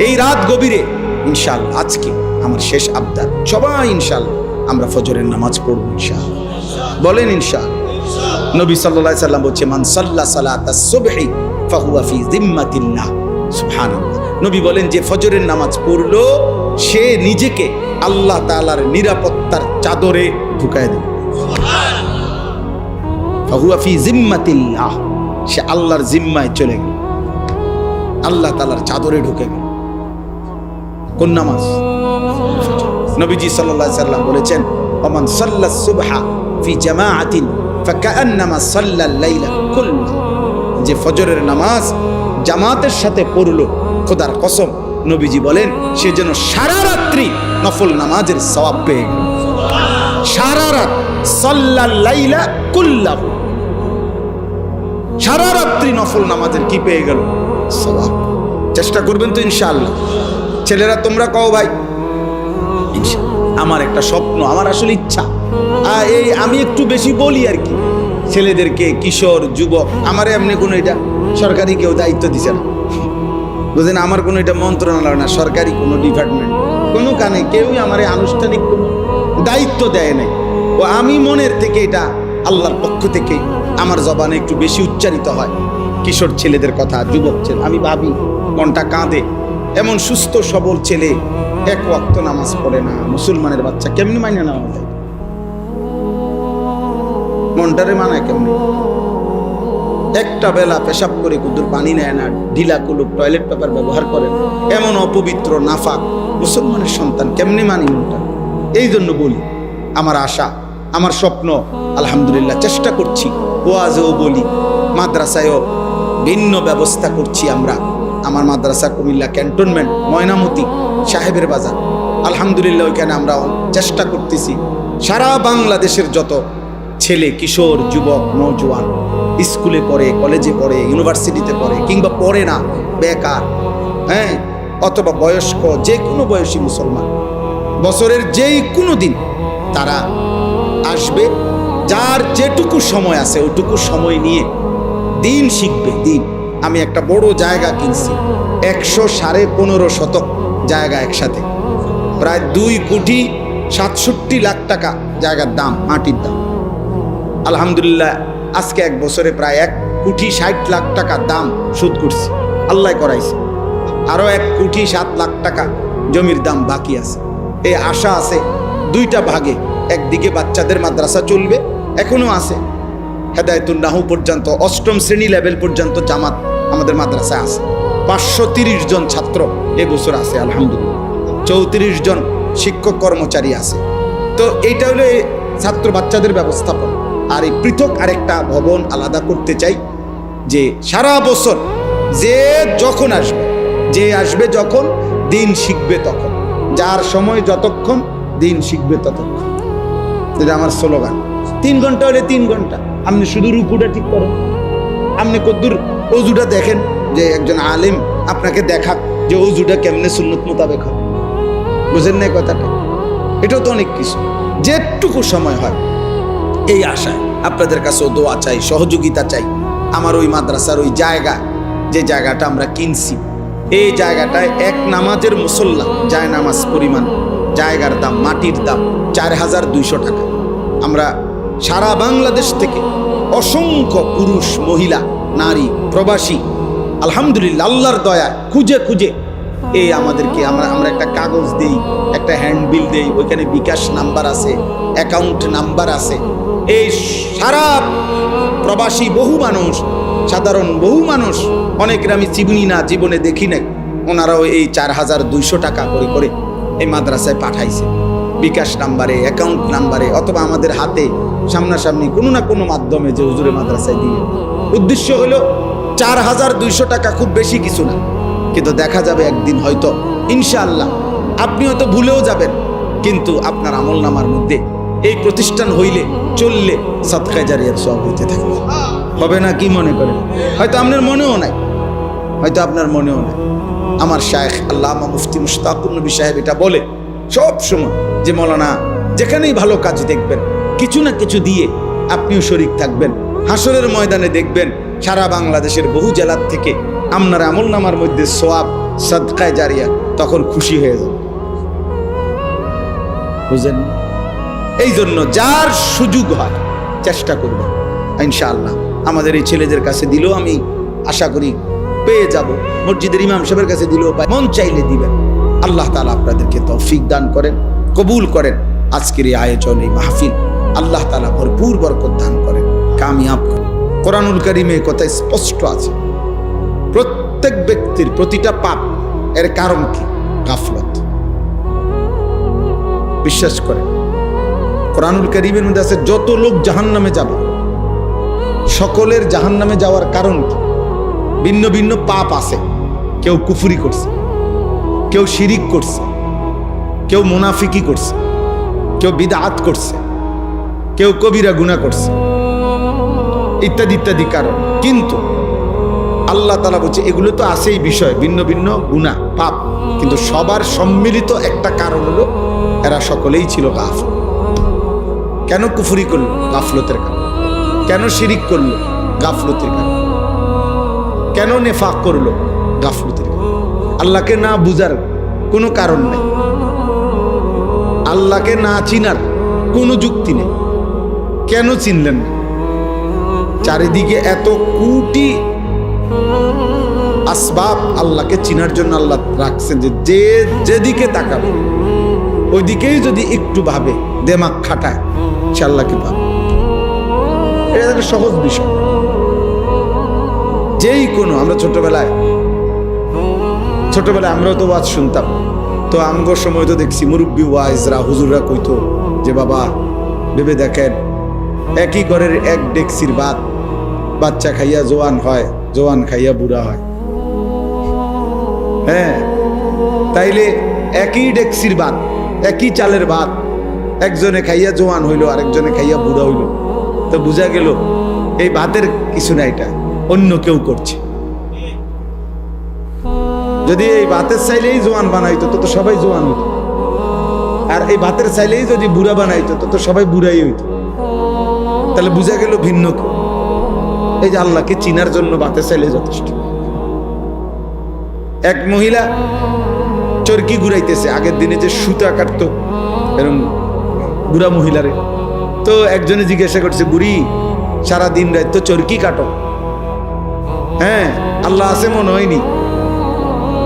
এই রাত গভীরে ইনশাআল্লাহ। আজকে আমার শেষ আবদার, সবাই ইনশাআল্লাহ আমরা ফজরের নামাজ পড়ব ইনশাআল্লাহ। বলেন ইনশাআল্লাহ। নবী সাল্লাল্লাহু আলাইহি সাল্লাম বলেছে, মান সাল্লা সালাতাস সুবহি ফাহুয়া ফি জিম্মাতিল্লাহ। সুবহানাল্লাহ। নবী বলেন যে ফজরের নামাজ পড়লো সে নিজেকে আল্লাহ তাআলার নিরাপত্তার চাদরে ঢুকায় দেবে। ফাহুয়া ফি জিম্মাতিল্লাহ, সে আল্লাহর জিম্মায় চলে গেল, আল্লাহ তাআলার চাদরে ঢুকে গেল। কোন নামাজ? নবীজি সাল্লাল্লাহু আলাইহি সাল্লাম বলেছেন, ওমান সাল্লাস সুবহা ফি জামাআতিন ফাকান্নামা সাল্লাল লাইলা কুল্লাহু। যে ফজরের নামাজ জামাতের সাথে পড়লো, খোদার কসম নবীজি বলেন সে যেন সারা রাত্রি নফল নামাজের সওয়াব পেয়ে গেল। সারা রাত সাল্লাল লাইলা কুল্লাহু, সারা রাত্রি নফল নামাজের কি পেয়ে গেল? সওয়াব। চেষ্টা করবেন তো ইনশাআল্লাহ। ছেলেরা তোমরা কও ভাই আমার একটা স্বপ্ন, আমার আসলে ইচ্ছা, এই আমি একটু বেশি বলি আর কি ছেলেদেরকে, কিশোর যুবক, আমার এমনি কোনো এটা সরকারি কেউ দায়িত্ব দিছে না, বুঝলেন? আমার কোনো এটা মন্ত্রণালয় না, সরকারি কোনো ডিপার্টমেন্ট, কোনো কানে কেউই আমার আনুষ্ঠানিক কোনো দায়িত্ব দেয় নাই। ও আমি মনের থেকে এটা আল্লাহর পক্ষ থেকে আমার জবানে একটু বেশি উচ্চারিত হয় কিশোর ছেলেদের কথা, যুবক ছেলে। আমি ভাবি মনটা কাঁদে, এমন সুস্থ সবল ছেলে এক ওয়াক্ত নামাজ পড়ে না, মুসলমানের বাচ্চা, কেমনি মাইনে নেওয়া যায়? মনটারে মানায় কেমনি? একটা বেলা পেশাব করে কুদুর পানি নেয় না, ঢিলা কুলুপ টয়লেট পেপার ব্যবহার করেন, এমন অপবিত্র নাফাক মুসলমানের সন্তান কেমনি মানি মনটা? এই জন্য বলি আমার আশা, আমার স্বপ্ন, আলহামদুলিল্লাহ চেষ্টা করছি, ওয়াজেও বলি, মাদ্রাসায়ও ভিন্ন ব্যবস্থা করছি আমরা। আমার মাদ্রাসা কুমিল্লা ক্যান্টনমেন্ট, ময়নামতি, সাহেবের বাজার, আলহামদুলিল্লাহ ওইখানে আমরা চেষ্টা করতেছি সারা বাংলাদেশের যত ছেলে, কিশোর, যুবক, নওজোয়ান স্কুলে পড়ে, কলেজে পড়ে, ইউনিভার্সিটিতে পড়ে, কিংবা পড়ে না, বেকার, হ্যাঁ, অথবা বয়স্ক, যে কোনো বয়সী মুসলমান, বছরের যেই কোনো দিন তারা আসবে, যার যেটুকু সময় আছে ওইটুকু সময় নিয়ে দিন শিখবে। দিন আমি একটা বড় জায়গা কিনছি, 115.5 শতক জায়গা, একসাথে প্রায় 2,67,00,000 টাকা জায়গার দাম, মাটির দাম। আলহামদুলিল্লাহ আজকে 1 বছরে প্রায় 1,60,00,000 টাকা দাম শোধ করছি, আল্লাহ করাইছে। আরো 1,07,00,000 টাকা জমির দাম বাকি আছে। এই আশা আছে 2টা ভাগে, একদিকে বাচ্চাদের মাদ্রাসা চলবে, এখনো আছে হেদায়েতুন নাহু পর্যন্ত 8ম শ্রেণী লেভেল পর্যন্ত জামাত আমাদের মাদ্রাসায় আছে। 530 জন ছাত্র এবছর আছে আলহামদুলিল্লাহ, 34 জন শিক্ষক কর্মচারী আছে। তো এইটা হলো ছাত্র বাচ্চাদের ব্যবস্থাপনা। আর এই পৃথক আরেকটা ভবন আলাদা করতে চাই, যে সারা বছর যে যখন আসবে, যে আসবে যখন, দিন শিখবে তখন, যার সময় যতক্ষণ, দিন শিখবে ততক্ষণ। এটা আমার স্লোগান। 3 ঘন্টা হলে 3 ঘন্টা, আপনি শুধু রুকুটা ঠিক করেন, আপনি কদ্দুর অজুটা দেখেন, যে একজন আলেম আপনাকে দেখাক যে অজুটা কেমনে সুন্নত মোতাবেক হয়, বুঝেন না কথাটা? এটাও তো অনেক কিছু, যেটুকু সময় হয়। এই আশায় আপনাদের কাছেও দোয়া চাই, সহযোগিতা চাই। আমার ওই মাদ্রাসার ওই জায়গা, যে জায়গাটা আমরা কিনছি, এই জায়গাটায় এক নামাজের মুসল্লা যায় নামাজ পরিমাণ জায়গার দাম, মাটির দাম 4,200 টাকা। আমরা সারা বাংলাদেশ থেকে অসংখ্য পুরুষ, মহিলা, নারী, প্রবাসী, আলহামদুলিল্লাহ আল্লাহর দয়া খুঁজে খুঁজে এই আমাদেরকে আমরা একটা কাগজ দেই, একটা হ্যান্ডবিল দেই, ওইখানে বিকাশ নাম্বার আছে, অ্যাকাউন্ট নাম্বার আছে। এই সারা প্রবাসী বহু মানুষ, সাধারণ বহু মানুষ, অনেকের আমি চিনি না, জীবনে দেখি নাই, ওনারাও এই 4,200 টাকা করে করে এই মাদ্রাসায় পাঠাইছে, বিকাশ নাম্বারে, অ্যাকাউন্ট নাম্বারে, অথবা আমাদের হাতে সামনাসামনি কোনো না কোনো মাধ্যমে, যে হুজুরে মাদ্রাসায় দিয়ে। উদ্দেশ্য হলো 4,200 টাকা খুব বেশি কিছু না, কিন্তু দেখা যাবে একদিন হয়তো ইনশাআল্লাহ আপনি হয়তো ভুলেও যাবেন, কিন্তু আপনার আমলনামার মধ্যে এই প্রতিষ্ঠান হইলে, চললে সাদকায়ে জারিয়ার সওয়াব হইতে থাকবে। হবে না? কি মনে করেন? হয়তো আপনার মনেও নাই, হয়তো আপনার মনেও নাই। আমার শায়েখ আল্লামা মুফতি মুশতাকুর নবী সাহেব এটা বলে সব সময়, যে মৌলানা যেখানেই ভালো কাজ দেখবেন কিছু না কিছু দিয়ে আপনিও শরীক থাকবেন। হাসরের ময়দানে দেখবেন সারা বাংলাদেশের বহু জেলার থেকে আপনার আমলনামার মধ্যে সওয়াব সাদকায়ে জারিয়া, তখন খুশি হয়ে যাবে। বুঝলেন? এই জন্য যার সুযোগ হয় চেষ্টা করবেন, ইনশাআল্লাহ। আমাদের এই ছেলেদের কাছে দিলেও আমি আশা করি পেয়ে যাব, মসজিদের ইমাম সাহেবের কাছে দিলেও মন চাইলে দিবেন। আল্লাহ তাআলা আপনাদেরকে তৌফিক দান করেন, কবুল করেন। আজকের এই আয়োজন, এই মাহফিল আল্লাহ তাআলা ভরপুর বরকত দান করেন, কামিয়াব করেন। কোরআনুল কারীমে কথা স্পষ্ট আছে, প্রত্যেক ব্যক্তির প্রতিটা পাপ এর কারণ কি? গাফলত। বিশ্বাস করেন, কোরআনুল কারীমের মধ্যে আছে যত লোক জাহান্নামে যাবে সকলের জাহান্নামে যাওয়ার কারণ কি? ভিন্ন ভিন্ন পাপ আছে। কেউ কুফরি করছে, কেউ শিরিক করছে, কেউ মুনাফিকি করছে, কেউ বিদআত করছে, কেউ কবিরা গুনাহ করছে, ইত্যাদি ইত্যাদি কারণ। কিন্তু আল্লাহ তাআলা বলছে এগুলো তো আছেই বিষয়, ভিন্ন ভিন্ন গুনাহ পাপ, কিন্তু সবার সম্মিলিত একটা কারণ হলো এরা সকলেই ছিল গাফল। কেন কুফরি করলো? গাফলতের কারণে। কেন শিরিক করলো? গাফলতের কারণে। কেন নেফাক করলো? গাফলতের কারণে। আল্লাহকে না বুঝার কোনো কারণ নেই, আল্লাহকে না চিনার কোনো যুক্তি নেই। কেন চিনলেন না? চারিদিকে এত কোটি আসবাব আল্লাহকে চিনার জন্য আল্লাহ রাখছেন, যে যেদিকে তাকাবে ওইদিকেই যদি একটু ভাবে, দেমাগ খাটায়, সে আল্লাহকে পাবে। এটা একটা সহজ বিষয়। যেই কোনো, আমরা ছোটবেলায় আমরাও তো ওয়াজ শুনতাম, তো আমগো সময় তো দেখছি মুরব্বী ওয়াইজরা, হুজুররা কইতো যে বাবা ভেবে দেখেন, একই ঘরের এক ডেকসির ভাত, বাচ্চা খাইয়া জোয়ান হয়, জোয়ান খাইয়া বুড়া হয়। হ্যাঁ, তাইলে একই ডেকসির ভাত, একই চালের ভাত, একজনে খাইয়া জোয়ান হইল, আরেকজনে খাইয়া বুড়া হইল, তো বোঝা গেল এই ভাতের কিছু না, এটা অন্য কেউ করছে। যদি এই ভাতের চাইলেই জোয়ান বানাইতো তো সবাই জোয়ান হইতো, আর এই ভাতের চাইলেই যদি বুড়া বানাইতো তো সবাই বুড়াই হইতো। তাহলে বোঝা গেল ভিন্ন কেউ। এই যে আল্লাহকে চিনার জন্য ভাতের চাইলে যথেষ্ট। এক মহিলা চরকি ঘুরাইতেছে, আগের দিনে যে সুতা কাটতো এরকম বুড়া মহিলারে, তো একজনে জিজ্ঞাসা করছে, বুড়ি সারা দিন রাত তো চরকি কাটো, হ্যাঁ আল্লাহ আছে মনে হয়নি?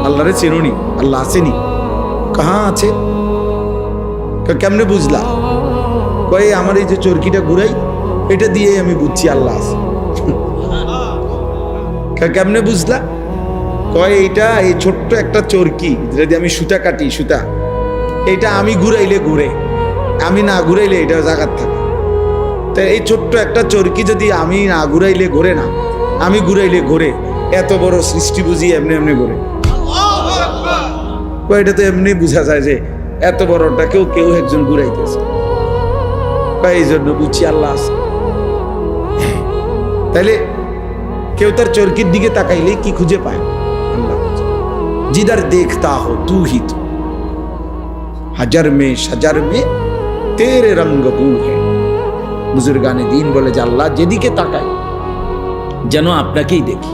আল্লাহরে চেনোনি? আল্লাহ আসেনি? কাহা আছে? কেমনে বুঝলা? কয়ে আমার এই যে চরকিটা ঘুরাই, এটা দিয়ে আমি বুঝছি আল্লাহ আছে। কেমনে বুঝলা? কয় এইটা, এই ছোট্ট একটা চরকি, যদি আমি সুতা কাটি, সুতা এটা আমি ঘুরাইলে ঘুরে, আমি না ঘুরাইলে এটা জায়গার থাকে। তো এই ছোট্ট একটা চরকি যদি আমি না ঘুরাইলে ঘোরে না, আমি ঘুরাইলে ঘোরে, এত বড় সৃষ্টি বুঝি এমনি এমনি ঘোরে। এটা তো এমনি বোঝা যায় যে এত বড়টা কেউ একজন ঘুরাইতেছে, এই জন্য বুঝছি আল্লাহ আছে। তাইলে কেউ তার চরকির দিকে তাকাইলে কি খুঁজে পায়? আল্লাহ। जिधर देखता हो तू ही तो, হাজার মে সাজার মে তেরে রঙ্গ বু হে। বুজুর্গানে দিন বলে যে আল্লাহ যেদিকে তাকাই যেন আপনাকেই দেখি।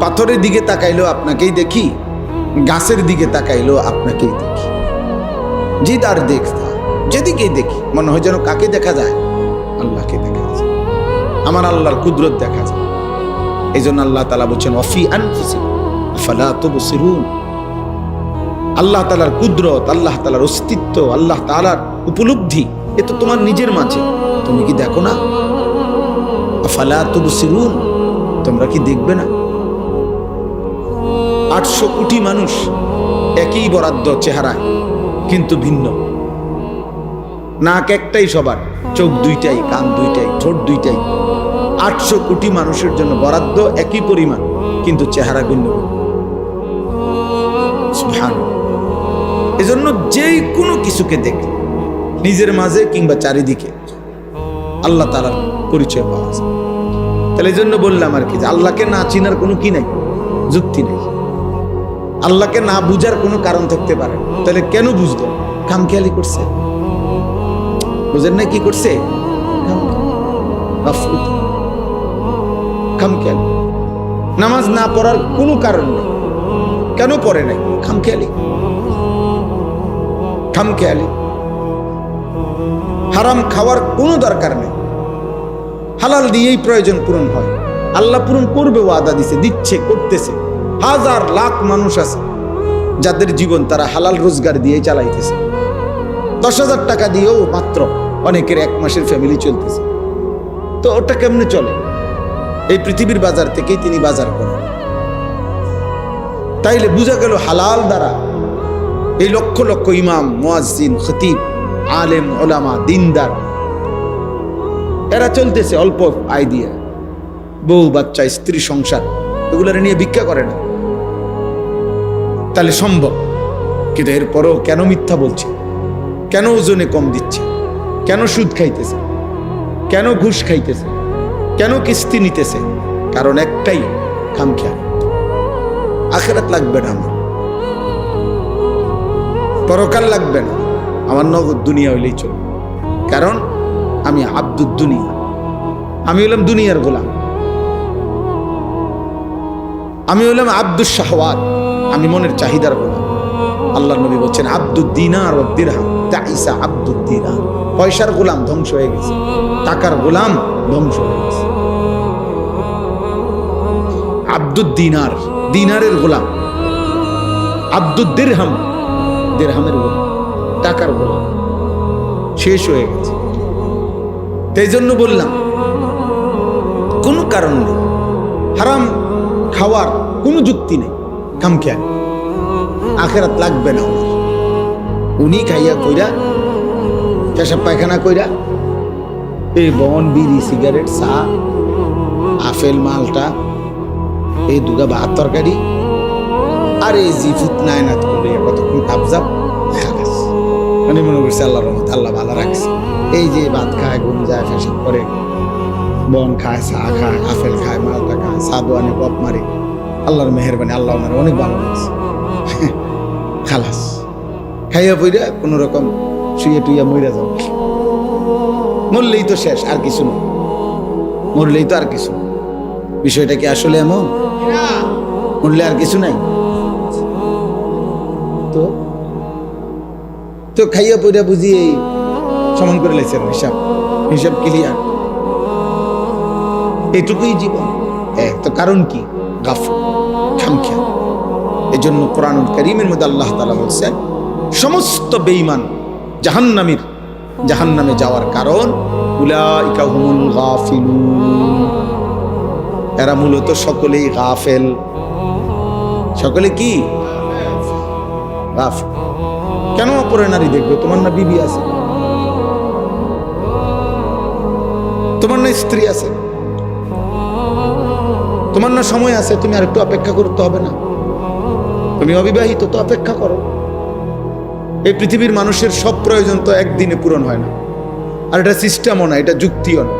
পাথরের দিকে তাকাইলেও আপনাকেই দেখি, গাছের দিকে তাকাইলেও আপনাকেই দেখি। জিদার দেখতা, যেদিকেই দেখি মনে হয় যেন কাকে দেখা যায়? আল্লাহকে দেখা যায়, আমার আল্লাহর কুদরত দেখা যায়। এই জন্য আল্লাহ তাআলা বলছেন ওয়াফি আনফুসিকুম আফালা তুবসিরুন। আল্লাহ তাআলার কুদরত, আল্লাহ তাআলার অস্তিত্ব, আল্লাহ তাআলার উপলব্ধি এ তো তোমার নিজের মাঝে, তুমি কি দেখো না? আফালা তুবসিরুন, তোমরা কি দেখবে না? 800 কোটি মানুষ একই বরাদ্দ চেহারায়, কিন্তু ভিন্ন। নাক একটাই সবার, চোখ দুইটাই, কান দুইটাই, ঠোঁট দুইটাই। 800 কোটি মানুষের জন্য বরাদ্দ একই পরিমাণ, কিন্তু চেহারা ভিন্ন। সুবহানাল্লাহ। এজন্য যেই কোনো কিছুকে দেখলে নিজের মাঝে কিংবা চারিদিকে আল্লাহ তাআলার পরিচয় পাওয়া যায়। তাহলে এই জন্য বললাম আর কি, যে আল্লাহকে না চিনার কোনো কি নাই, যুক্তি নেই। আল্লাহকে না বুঝার কোনো কারণ থাকতে পারে, তাহলে কেন বুঝলো? খামখেয়ালি করছে, বুঝেন না কি করছে? গাফলতি, খামখেয়ালি। নামাজ না পড়ার কোনো কারণ নেই, কেন পড়ে নাই? খামখেয়ালি, খামখেয়ালি। হারাম খাওয়ার কোনো দরকার নেই, হালাল দিয়েই প্রয়োজন পূরণ হয়। আল্লাহ পূরণ করবে, ওয়াদা দিছে, দিচ্ছে, করতেছে। হাজার লাখ মানুষ আছে যাদের জীবন তারা হালাল রোজগার দিয়ে চালাইতেছে। 10,000 টাকা দিয়েও মাত্র অনেকের 1 মাসের ফ্যামিলি চলতেছে। তো ওটা কেমনে চলে? এই পৃথিবীর বাজার থেকেই তিনি বাজার করেন। তাইলে বোঝা গেল হালাল দ্বারা এই লক্ষ লক্ষ ইমাম, মুয়াজ্জিন, খতিব, আলেম, ওলামা, দিনদার এরা চলতেছে অল্প আয় দিয়ে। বউ বাচ্চা, স্ত্রী, সংসার এগুলো নিয়ে ভিক্ষা করে না। তাহলে সম্ভব, কিন্তু এরপরও কেন মিথ্যা বলছে? কেন ওজনে কম দিচ্ছে? কেন সুদ খাইতেছে? কেন ঘুষ খাইতেছে? কেন কিস্তি নিতেছে? কারণ একটাই, খামখেয়ালি। আখিরাত লাগবে না আমার, পরকাল লাগবে না আমার, নগদ দুনিয়া হইলেই চলবে। কারণ আমি আব্দুদ দুনিয়া, আমি হলাম দুনিয়ার গোলাম, আমি হলাম আব্দুস শাহওয়াত, আমি মনের চাহিদার গোলাম। আল্লাহর নবী বলছেন আব্দুদ দিনার ওয়াদ দিরহাম তাইসা আব্দুদ দিনার। পয়সার গোলাম ধ্বংস হয়ে গেছে, টাকার গোলাম ধ্বংস হয়ে গেছে। আব্দুদ দিনার, দিনারের গোলাম। আব্দুদ দিরহাম, দিরহামের গোলাম, টাকার গোলাম, শেষ হয়ে গেছে। তাই জন্য বললাম কোনো কারণ নেই, হারাম খাওয়ার কোনো যুক্তি নেই, খামখেয়ালি। আখিরাত লাগবে না আমার। উনি খাইয়া কইরা, পেশাব পায়খানা কইরা, এই বন, বিড়ি, সিগারেট, চা, আপেল, মালটা, এই দুগা ভাত তরকারি, আর এই জিফুত নায়নাত করে কতক্ষণ কাবজাব, খালাস। মানে মনে করছে আল্লাহর রহমত, আল্লাহ ভালো রাখছে। এই যে ভাত খায়, ঘুম যায়, পেশাব করে, বন খায়, চা খায়, আপেল খায়, মালটা খায়, সাদু আনে, পপ মারে, আল্লাহর মেহেরবানি, আল্লাহ ওনার অনেক ভালো লাগছে। খালাস, খাইয়া পইরা কোন রকম শুয়ে টুইয়া মইরা যাও, মরলেই তো শেষ, আর কিছু না, মরলেই তো আর কিছু। বিষয়টা কি আসলে এমন? মরলে আর কিছু নাই। তো তো খাইয়া পইরা বুঝি এই সমান করে লাইছেন, হিসাব হিসাব ক্লিয়ার, এটুকুই জীবন। তো কারণ কি? গাফল, খামখেয়াল। এই জন্য কোরআনুল কারীমের মধ্যে আল্লাহ তাআলা বলছেন সমস্ত বেঈমান জাহান্নামীর, জাহান্নামে যাওয়ার কারণ উলাইকা হুমুল গাফিলুন, এরা মূলত সকলেই গাফেল। সকলে কি? গাফেল। কেন অপরের নারী দেখবে? তোমার না বিবি আছে, তোমার না স্ত্রী আছে, তোমার না সময় আছে, তুমি আর একটু অপেক্ষা করতে হবে না? তুমি অবিবাহিত, তো অপেক্ষা করো। এই পৃথিবীর মানুষের সব প্রয়োজন তো একদিনে পূরণ হয় না। আর এটা সিস্টেমও না, এটা যুক্তিও না,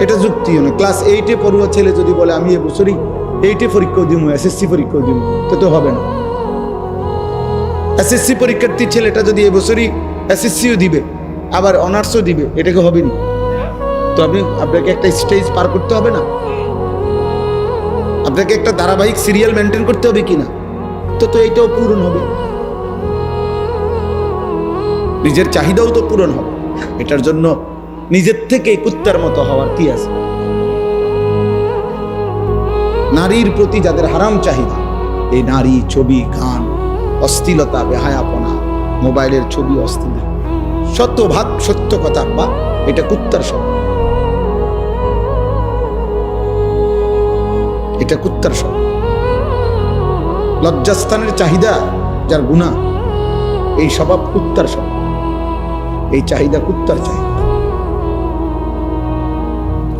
এটা যুক্তিও না। ক্লাস 8-এ পড়ুয়া ছেলে যদি বলে আমি এবছরই 8-এ পরীক্ষাও দিব, এসএসসি পরীক্ষাও দিব, তো হবে না। এসএসসি পরীক্ষার্থী ছেলেটা যদি এবছরই এসএসসিও দিবে, আবার অনার্সও দিবে, এটাকে হবে না? তো আপনাকে একটা স্টেজ পার করতে হবে না? আপনাকে একটা ধারাবাহিক সিরিয়াল মেনটেন করতে হবে কিনা? তো এইটাও পূরণ হবে, নিজের চাহিদাও তো পূরণ হবে। এটার জন্য নিজের থেকে কুত্তার মতো হওয়ার কি আছে? নারীর প্রতি যাদের হারাম চাহিদা, এই নারী, ছবি, গান, অশ্লীলতা, বেহায়াপনা, মোবাইলের ছবি, অশ্লীল, শতভাগ সত্য কথা, বা এটা কুত্তার স্বভাব, এটা কুত্তার স্বভাব। লজ্জাস্থানের চাহিদা যার গুনাহ, এই স্বভাব কুত্তার স্বভাব, এই চাহিদা কুত্তার চাহিদা।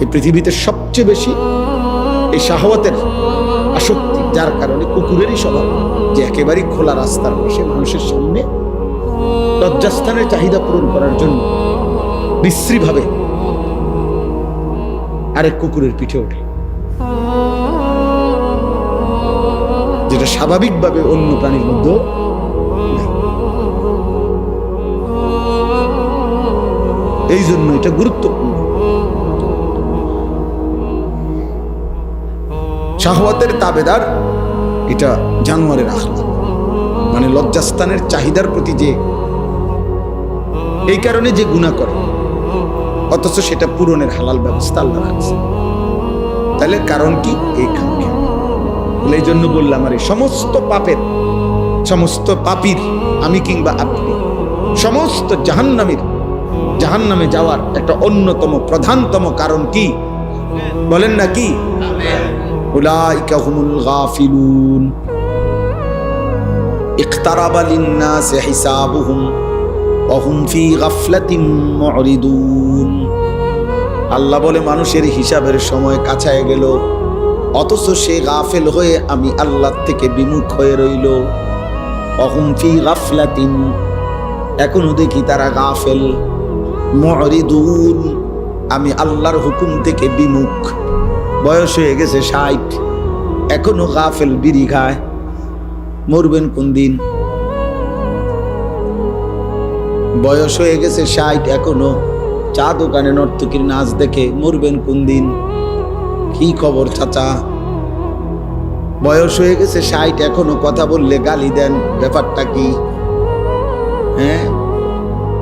এই পৃথিবীতে সবচেয়ে বেশি এই শাহওয়াতের আসক্তি, যার কারণে কুকুরেরই স্বভাব যে একেবারেই খোলা রাস্তার বসে মানুষের সামনে লজ্জাস্থানের চাহিদা পূরণ করার জন্য বিশ্রীভাবে আরেক কুকুরের পিঠে ওঠে, যেটা স্বাভাবিকভাবে অন্য প্রাণীর মধ্যে। এই জন্য এটা গুরুত্বপূর্ণ। শাহওয়াতের তাবেদার এটা জানোয়ারের আখলাক, মানে লজ্জাস্থানের চাহিদার প্রতি যে এই কারণে যে গুনাহ করে, অথচ সেটা পূরণের হালাল ব্যবস্থা আল্লাহ রাখছে। তাহলে কারণ কি? এই খামখেয়ালি। এই জন্য বললাম, আরে সমস্ত পাপের, সমস্ত পাপীর, আমি কিংবা আপনি, সমস্ত জাহান্নামে যাওয়ার একটা অন্যতম প্রধানতম কারণ কি বলেন না? কি? উলাইকা হুমুল গাফিলুন ইকতারাবা লিন-নাসি হিসাবুহুম ওয়া হুম ফি গাফলাতিন মুরিদুন। আল্লাহ বলে মানুষের হিসাবের সময় কাছায় গেল, অথচ সে গাফেল হয়ে আমি আল্লাহ থেকে বিমুখ হয়ে রইল। ওয়া হুম ফি গাফলাতিন, এখনো দেখি তারা গাফেল। মুরিদুন, আমি আল্লাহর হুকুম থেকে বিমুখ। বয়স হয়ে গেছে 60, এখনো গাফেল, বিড়ি খায়। মরবেন কোন দিন? বয়স হয়ে গেছে 60, এখনো চা দোকানে নর্তকীর নাচ দেখে। মরবেন কোন দিন? কি খবর চাচা? বয়স হয়ে গেছে 60, এখনো কথা বললে গালি দেন, ব্যাপারটা কি? হ্যাঁ,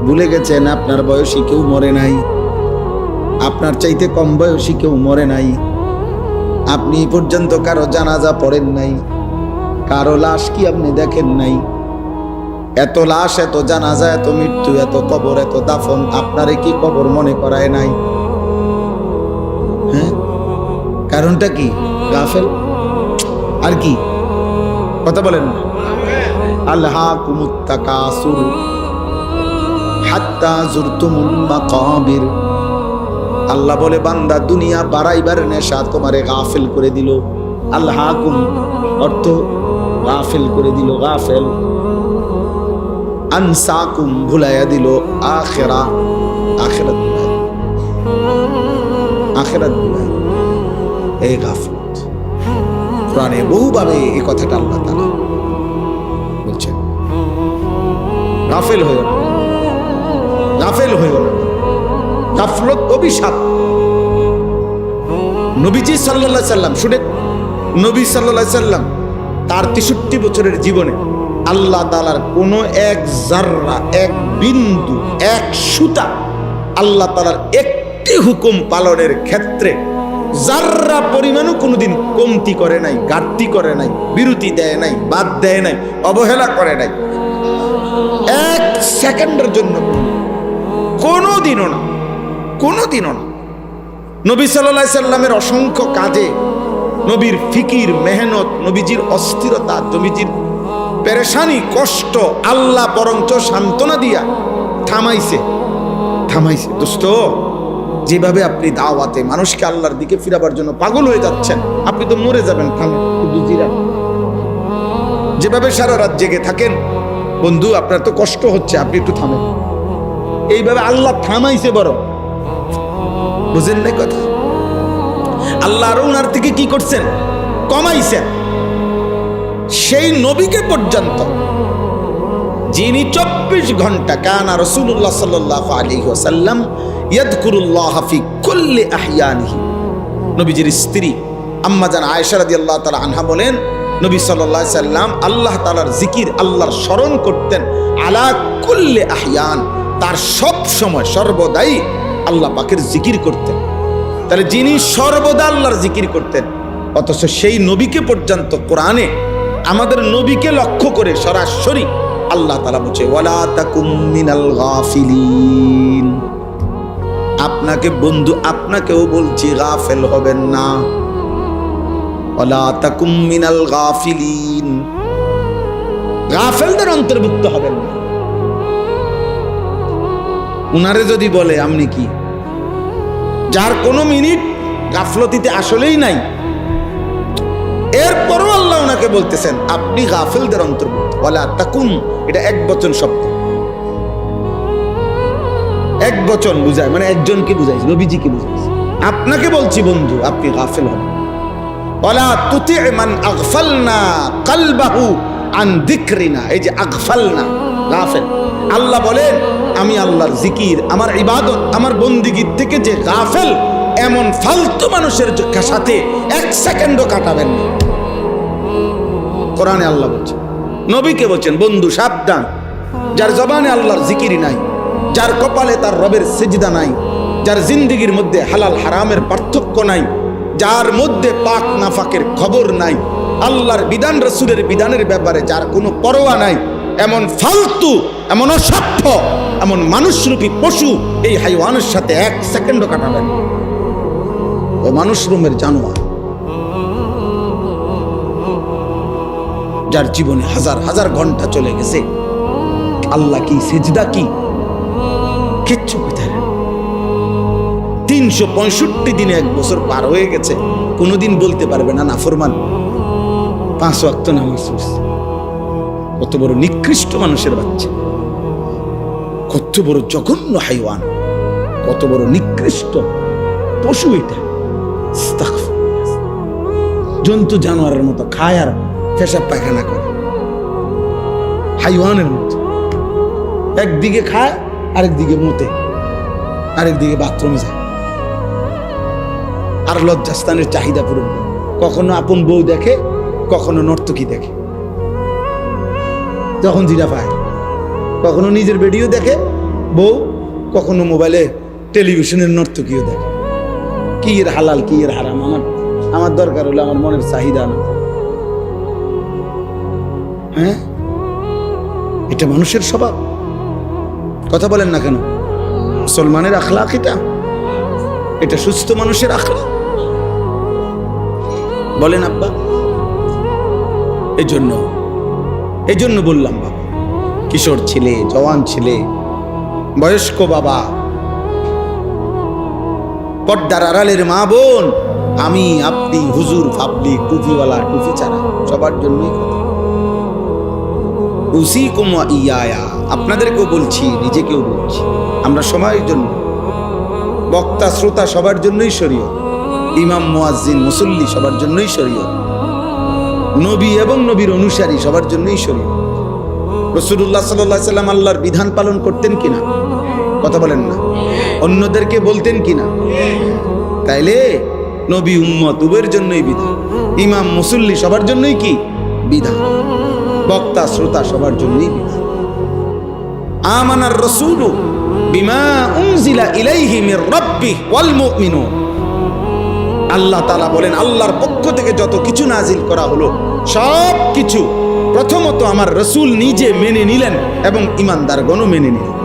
ভুলে গেছেন আপনার বয়সী কেউ মরে নাই, আপনার চাইতে কম বয়সী কেউ মরে নাই। আপনি পর্যন্ত কারো জানাজা পড়েন নাই, কারো লাশ কি আপনি দেখেন নাই? এত লাশ, এত জানাজা, এত মৃত্যু, এত কবর, এত দাফন, আপনারে কি কবর মনে করায় নাই? হ্যাঁ, কারণটা কি? গাফেল। আর কি কথা বলেন? আলহাকুমুত তাকাসুর হাত্তা জুরতুমুল মাকাবির। আল্লাহ বলে, বান্দা দুনিয়া বাড়াইবার নেশা তোমারে গাফেল করে দিল। আলহাকুম অর্থ গাফেল করে দিল, গাফেল। আনসাকুম ভুলাইয়া দিল আখিরা, আখিরাত ভুলাই। এই গাফলত কোরআনে বহুভাবে এই কথাটা আল্লাহ তাআলা বলছেন। গাফেল হইও না, গাফেল হইও না। গাফলত অভিশাপ। নবীজি সাল্লাল্লাহু আলাইহি সাল্লাম, শুনে, নবী সাল্লাল্লাহু আলাইহি সাল্লাম তার 63 বছরের জীবনে আল্লাহ তাআলার কোনো এক জাররা, এক বিন্দু, এক সুতা আল্লাহ তাআলার একটি হুকুম পালনের ক্ষেত্রে জাররা পরিমাণও কোনোদিন কমতি করে নাই, ঘাটতি করে নাই, বিরতি দেয় নাই, বাদ দেয় নাই, অবহেলা করে নাই। এক সেকেন্ডের জন্য কোনোদিনও না, কোনোদিনও না। নবী সাল্লাল্লাহু আলাইহি সাল্লামের অসংখ্য কাজে নবীর ফিকির, মেহনত, নবীজির অস্থিরতা, নবীজির পেরেশানি, কষ্ট আল্লাহ বরঞ্চ সান্ত্বনা দিয়া থামাইছে। দোস্ত, যেভাবে আপনি দাওয়াতে মানুষকে আল্লাহর দিকে ফিরাবার জন্য পাগল হয়ে যাচ্ছেন, আপনি তো মরে যাবেন। থামেন, একটু জিরান। যেভাবে সারা রাত জেগে থাকেন, বন্ধু আপনার তো কষ্ট হচ্ছে, আপনি একটু থামেন। এইভাবে আল্লাহ থামাইছে, বড় বুঝেন না কথা? আল্লাহ আরো উনার থেকে কি করছেন? কমাইছেন। সেই নবীকে পর্যন্ত, যিনি 24 ঘন্টা কানা রাসূলুল্লাহ সাল্লাল্লাহু আলাইহি ওয়াসাল্লাম ইয়াযকুরুল্লাহ ফি কুল্লি আহইয়ানিহি। নবীজির স্ত্রী আম্মা জান আয়েশা রাদিয়াল্লাহু তাআলা আনহা বলেন, নবী সাল্লাল্লাহু আলাইহি সাল্লাম আল্লাহ তাআলার জিকির, আল্লাহর স্মরণ করতেন আলা কুল্লি আহইয়ান, তার সব সময় সর্বদাই আল্লাহ পাকের জিকির করতেন। তাহলে যিনি সর্বদা আল্লাহর জিকির করতেন, অথচ সেই নবীকে পর্যন্ত কোরআনে আমাদের নবীকে লক্ষ্য করে সরাসরি আল্লাহ তাআলা বলছে, ওয়ালা তাকুম মিনাল গাফিলিন। আপনাকে বন্ধু, আপনাকেও বলছি গাফেল হবেন না। ওয়ালা তাকুম মিনাল গাফিলিন, গাফেলদের অন্তর্ভুক্ত হবেন না। উনারে যদি বলে আপনি কি, যার কোনো মিনিট গাফলতিতে আসলেই নাই, এরপরও আল্লাহ ওনাকে বলতেছেন আপনি গাফেলদের অন্তর্ভুক্ত। ওয়ালা তাকুন, এটা এক বচন শব্দ, এক বচন বুঝায়, মানে একজনকে বুঝাইছে, নবীজিকে বুঝাইছে। আপনাকে বলছি বন্ধু, আপনি গাফেল হবেন। ওয়ালা তুতি মান আগফালনা কলবাহু আন যিকরিনা। এই যে আগফালনা, গাফেল, আল্লাহ বলেন আমি আল্লাহর জিকির, আমার ইবাদত, আমার বন্দিগির থেকে যে গাফেল, এমন ফালতু মানুষের সাথে এক সেকেন্ডও কাটাবেন না। কোরআনে আল্লাহ বলছেন, নবীকে বলছেন, বন্ধু সাবধান, যার জবানে আল্লাহর জিকির নাই, যার কপালে তার রবের সিজদা নাই, যার জিন্দেগির মধ্যে হালাল হারামের পার্থক্য নাই, যার মধ্যে পাক নাফাকের খবর নাই, আল্লাহর বিধান রাসূলের বিধানের ব্যাপারে যার কোনো পরোয়া নাই, এমন ফালতু, এমন অসভ্য, এমন মানুষরূপী পশু এই হাইওয়ানের সাথে এক সেকেন্ডও কাটাবেন। ও মানুষ রুমের জানোয়ার, যার জীবনে হাজার হাজার ঘন্টা চলে গেছে, আল্লাহ কি, সিজদা কি, কিচ্ছু বুঝতে না। 365 দিনে 1 বছর পার হয়ে গেছে, কোনোদিন বলতে পারবে না নাফরমান। 5 ওয়াক্ত নামাজ পড়ছে। কত বড় নিকৃষ্ট মানুষের বাচ্চা, কত বড় জঘন্য হাইওয়ান, কত বড় নিকৃষ্ট পশু এটা। জন্তু জানোয়ারের মতো খায় আর পেশাব পায়খানা করে, হাইওয়ানের মতো। একদিকে খায়, আরেকদিকে মুতে, আরেকদিকে বাথরুমে যায়, আর লজ্জাস্থানের চাহিদা পূরণ করে। কখনো আপন বউ দেখে, কখনো নর্তকী দেখে, যখন যেটা পায়। কখনো নিজের ভিডিও দেখে বউ, কখনো মোবাইলে টেলিভিশনের নর্তকীও দেখে। কি এর হালাল, কি এর হারাম, আমার দরকার হলো আমার মনের চাহিদা না। হ্যাঁ, এটা মানুষের স্বভাব। কথা বলেন না কেন? মুসলমানের আখলাক এটা, এটা সুস্থ মানুষের আখলাক। বলেন আব্বা? এই জন্য বললাম বাবা, কিশোর ছেলে, জওয়ান ছেলে, বয়স্ক বাবা, পর্দার আড়ালের মা বোন, আমি, আপনি, হুজুর, পাবলিক, টুপিওয়ালা, টুপি ছাড়া, সবার জন্যই কথা। উসিকুম ওয়া ইয়ায়া, আপনাদেরকেও বলছি, নিজেকেও বলছি, আমরা সময়ের জন্য, বক্তা শ্রোতা সবার জন্যই শরীয়ত, ইমাম মুয়াজ্জিন মুসল্লি সবার জন্যই শরীয়ত, নবী এবং নবীর অনুসারী সবার জন্যই শরীয়ত। রাসূলুল্লাহ সাল্লাল্লাহু আলাইহি সাল্লাম আল্লাহর বিধান পালন করতেন কিনা? কথা বলেন না। অন্যদেরকে বলতেন কিনা? তাইলে নবী, উম্মত উভয়ের জন্যই বিধান, ইমাম মুসল্লি সবার জন্যই কি বিধান, বক্তা শ্রোতা সবার জন্যই বিধান। আমানার রাসূলু বিমা উনজিলা ইলাইহি মির রাব্বিহি ওয়াল মুমিনুন। আল্লাহ তাআলা বলেন, আল্লাহর পক্ষ থেকে যত কিছু নাজিল করা হলো, সব কিছু প্রথমত আমার রাসূল নিজে মেনে নিলেন এবং ঈমানদারগণও মেনে নিলেন।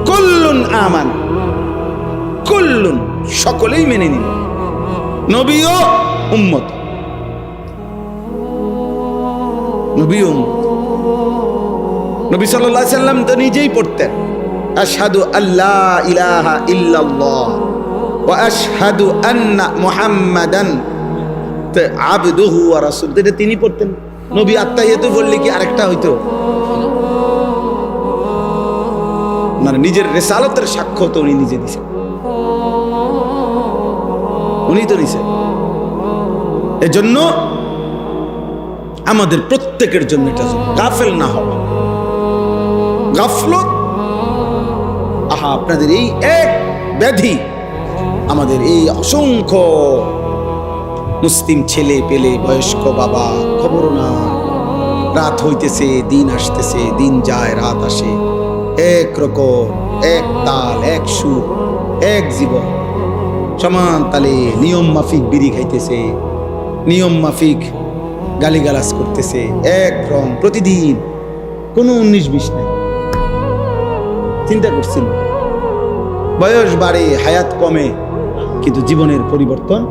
কুল্লুন আমান, কুল্লুন, সকলেই মেনে নিলেন, নবীও উম্মত, নবীও উম্মত। নবী সাল্লাল্লাহু আলাইহি সাল্লাম তো নিজেই পড়তেন, আশহাদু আল্লা ইলাহা ইল্লাল্লাহ ওয়া আশহাদু আন্না মুহাম্মাদান আবদুহু ওয়া রাসূলুহু। এটা তিনি পড়তেন। নবী আত্তাহিয়াতু পড়লে কি আরেকটা হইতো? মানে নিজের রিসালাতের সাক্ষ্য তো উনি নিজে দিয়েছেন, উনি তো দিয়েছেন। এজন্য আমাদের প্রত্যেকের জন্য এটা গাফেল না হওয়া, গাফলত। আহা, আপনাদের এই এক ব্যাধি, আমাদের এই অসংখ্য মুসলিম ছেলে পেলে, বয়স্ক বাবা, খবর না, রাত হইতেছে, দিন আসতেছে, দিন যায়, রাত আসে, এক রকম, এক তাল, এক সুর, এক জীবন, সমান তালে নিয়ম মাফিক বিড়ি খাইতেছে, নিয়ম মাফিক গালিগালাজ করতেছে, এক রং প্রতিদিন, কোনো 19-20 নাই। চিন্তা করছিল, বয়স বাড়ে, হায়াত কমে, কিন্তু জীবনের পরিবর্তন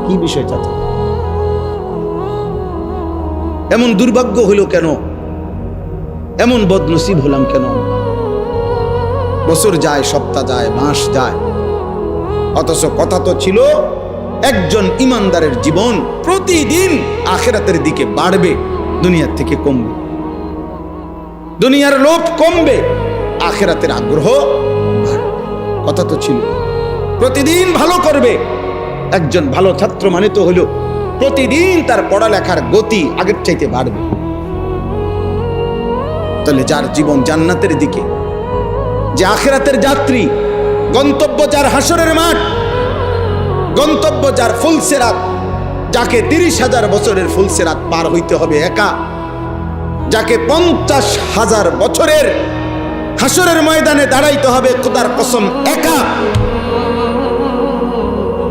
কি বিষয় চাচা? এমন দুর্ভাগ্য হইল কেন? এমন বদনসিব হলাম কেন? বছর যায়, সপ্তাহ যায়, মাস যায়, অথচ কথা তো ছিল একজন ইমানদারের জীবন প্রতিদিন আখিরাতের দিকে বাড়বে, দুনিয়ার থেকে কমবে। দুনিয়ার লোভ কমবে, আখিরাতের আগ্রহ বাড়বে। কথা তো ছিল প্রতিদিন ভালো করবে। একজন ভালো ছাত্র মানে তো হলো প্রতিদিন তার পড়ালেখার গতি আগের চাইতে বাড়বে। তাহলে যার জীবন জান্নাতের দিকে, যে আখিরাতের যাত্রী, গন্তব্য যার হাসরের মাঠ, গন্তব্য যার ফুলসিরাত, যাকে 30,000 বছরের ফুলসিরাত পার হইতে হবে একা, যাকে 50,000 বছরের হাসরের ময়দানে দাঁড়াইতে হবে খোদার কসম একা,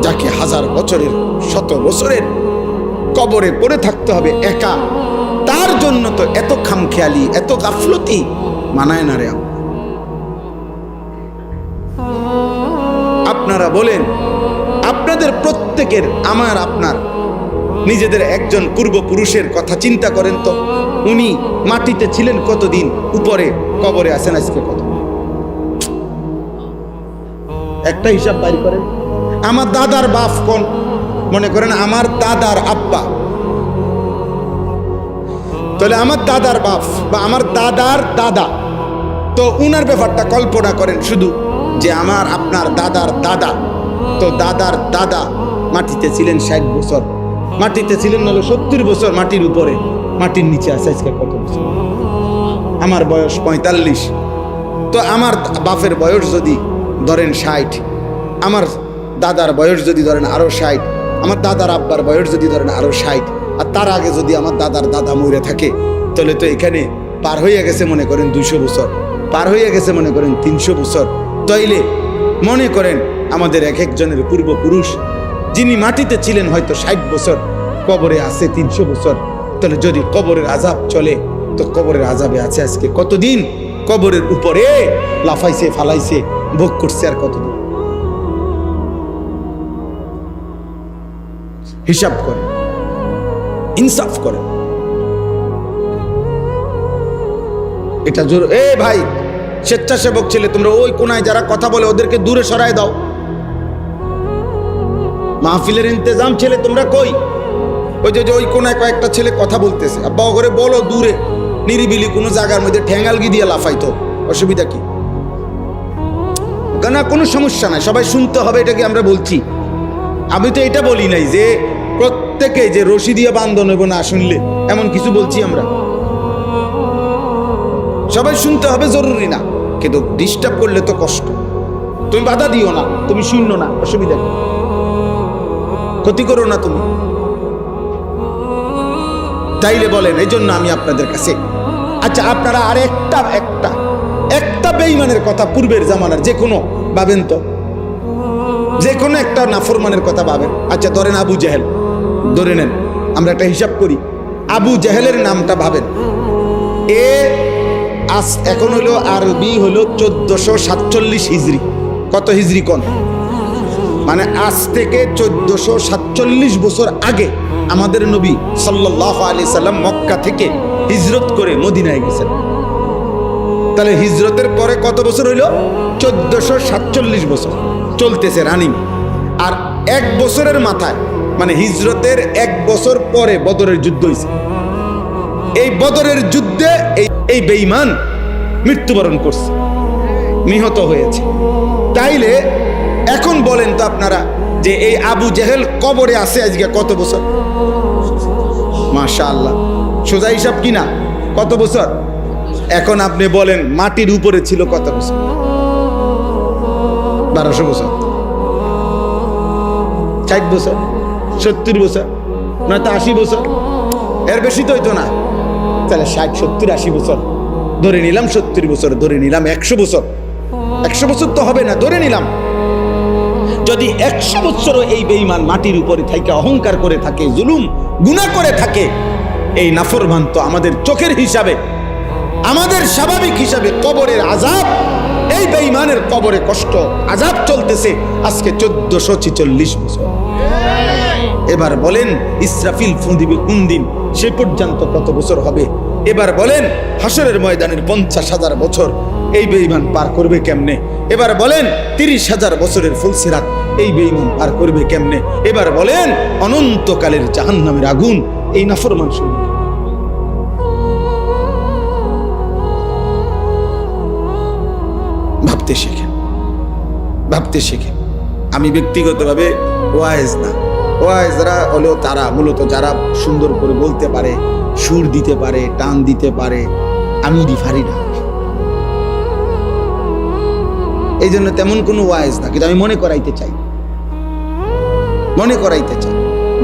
যাকে 1000 বছরের 100 বছরের কবরে পড়ে থাকতে হবে একা, তার জন্য তো এত খামখেয়ালি, এত গাফলতি মানায় না রে। আপনারা বলেন, আপনাদের প্রত্যেকের, আমার আপনার নিজেদের একজন পূর্বপুরুষের কথা চিন্তা করেন তো। উনি মাটিতে ছিলেন কতদিন, উপরে কবরে আছেন আজকে কত? একটা হিসাব বাইর করেন। আমার দাদার বাপ কোন, মনে করেন আমার দাদার আব্বা, তাহলে আমার দাদার বাপ বা আমার দাদার দাদা, তো উনার ব্যাপারটা কল্পনা করেন শুধু, যে আমার আপনার দাদার দাদা, তো দাদার দাদা মাটিতে ছিলেন 60 বছর, মাটিতে ছিলেন হলো 70 বছর, মাটির উপরে, মাটির নিচে আছে আজকে কত বছর? আমার বয়স 45, তো আমার বাপের বয়স যদি ধরেন 60, আমার দাদার বয়স যদি ধরেন আরো 60, আমার দাদার আব্বার বয়স যদি ধরেন আরো 60, আর তার আগে যদি আমার দাদার দাদা মরে থাকে, তাহলে তো এখানে পার হয়ে গেছে মনে করেন 200 বছর, পার হয়ে গেছে মনে করেন 300 বছর। তাইলে মনে করেন আমাদের এক একজনের পূর্বপুরুষ যিনি মাটিতে ছিলেন হয়তো 60 বছর, কবরে আছে 300 বছর, তাহলে যদি কবরের আযাব চলে, তো কবরের আযাবে আছে আজকে কতদিন? কবরের উপরে লাফাইছে, ফালাইছে, ভোগ করছে আর কতদিন? হিসাব করে, ইনসাফ করে। এটা জোর। এ ভাই স্বেচ্ছাসেবক ছেলে, তোমরা ওই কোনায় যারা কথা বলে ওদেরকে দূরে সরায় দাও। মাহফিলের ইন্তজাম ছেলে তোমরা কই? ওই যে ওই কোনায় কয়েকটা ছেলে কথা বলতেছে, আব্বা করে বলো দূরে নিরিবিলি কোনো জায়গার মধ্যে ঠ্যাঙ্গালগি দিয়ে লাফাইতো, অসুবিধা কি? না, কোনো সমস্যা নাই, সবাই শুনতে হবে, এটাকে আমরা বলছি। আমি তো এটা বলি নাই যে প্রত্যেকে যে রশি দিয়ে বান্ধন হইব না শুনলে, এমন কিছু বলছি আমরা। সবাই শুনতে হবে জরুরি না, কিন্তু ডিস্টার্ব করলে তো কষ্ট। তুমি বাধা দিও না, তুমি শুনো না, অসুবিধা কি? ক্ষতি করো না তুমি। তাইলে বলেন, এই জন্য আমি আপনাদের কাছে, আচ্ছা আপনারা আর একটা বেঈমানের কথা পূর্বের জামানার যে কোনো ভাবেন তো, যে কোনো একটা নাফরমানের কথা ভাবেন। আচ্ছা ধরেন আবু জেহেল, ধরে নেন, আমরা একটা হিসাব করি, আবু জেহেলের নামটা ভাবেন। এখন হলো আরবি হলো 1447 হিজরি। কত হিজরি কোন? মানে আজ থেকে 1447 বছর আগে আমাদের নবী সাল্লাল্লাহু আলাইহি সাল্লাম মক্কা থেকে হিজরত করে মদিনায় গেছেন। তাহলে হিজরতের পরে কত বছর হইল? 1447 বছর চলতেছে রানিং। আর 1 বছরের মাথায়, মানে হিজরতের 1 বছর পরে বদরের যুদ্ধ হয়েছে। এই বদরের যুদ্ধে এই বেঈমান মৃত্যুবরণ করছে, নিহত হয়েছে। তাইলে এখন বলেন তো আপনারা, যে এই আবু জেহেল কবরে আছে আজকে কত বছর? মাশাআল্লাহ, সোজা হিসাব কিনা? কত বছর? এখন আপনি বলেন মাটির উপরে ছিল কত বছর? 1200 বছর, 60 বছর, 70 বছর, নয়তো 80 বছর, এর বেশি তো হইতো না। তাহলে 60, 70, 80 বছর ধরে নিলাম, 70 বছর ধরে নিলাম, 100 বছর, 100 বছর তো হবে না, ধরে নিলাম। যদি 100 বছরও এই বেঈমান মাটির উপরে থেকে অহংকার করে থাকে, জুলুম গুনাহ করে থাকে, এই নাফরমান তো আমাদের চোখের হিসাবে, আমাদের স্বাভাবিক হিসাবে কবরের আযাব, এই বেঈমানের কবরে কষ্ট আযাব চলতেছে আজকে 1446 বছর। এবার বলেন ইসরাফিল ফু দিবে কোন দিন, সে পর্যন্ত কত বছর হবে? এবার বলেন হাসরের ময়দানের 50,000 বছর এই বেঈমান পার করবে কেমনে? এবার বলেন 30,000 বছরের ফুলসিরাত এই বেঈমান পার করবে কেমনে? এবার বলেন অনন্তকালের জাহান্নামের আগুন এই নাফরমান শুনবে। ভাবতে শেখেন, ভাবতে শেখেন। আমি ব্যক্তিগতভাবে ওয়াইজ না, ওয়াইজরা হলেও তারা মূলত যারা সুন্দর করে বলতে পারে, সুর দিতে পারে, টান দিতে পারে। আমি পারি না। এই জন্য তেমন কোনো ওয়াইজ না, কিন্তু আমি মনে করাইতে চাই,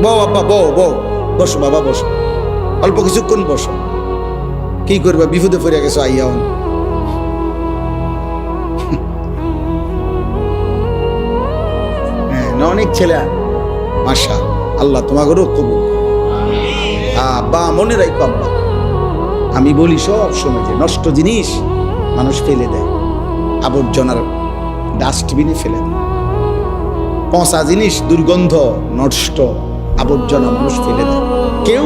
বউ আব্বা বউ বউ, বসো বাবা বসো, অল্প কিছুক্ষণ বসো। কি করবা, বিপদে পড়ে গেছো আইয়া। হ্যাঁ, অনেক ছেলে মাশা আল্লাহ তোমাকেও কবুল। আব্বা মনে রাখো আব্বা, আমি বলি সব সময় যে নষ্ট জিনিস মানুষ ফেলে দেয়, আবর্জনার ডাস্টবিনে ফেলে দেয়। পচা জিনিস, দুর্গন্ধ, নষ্ট আবর্জনা মানুষ ফেলে দেয়, কেউ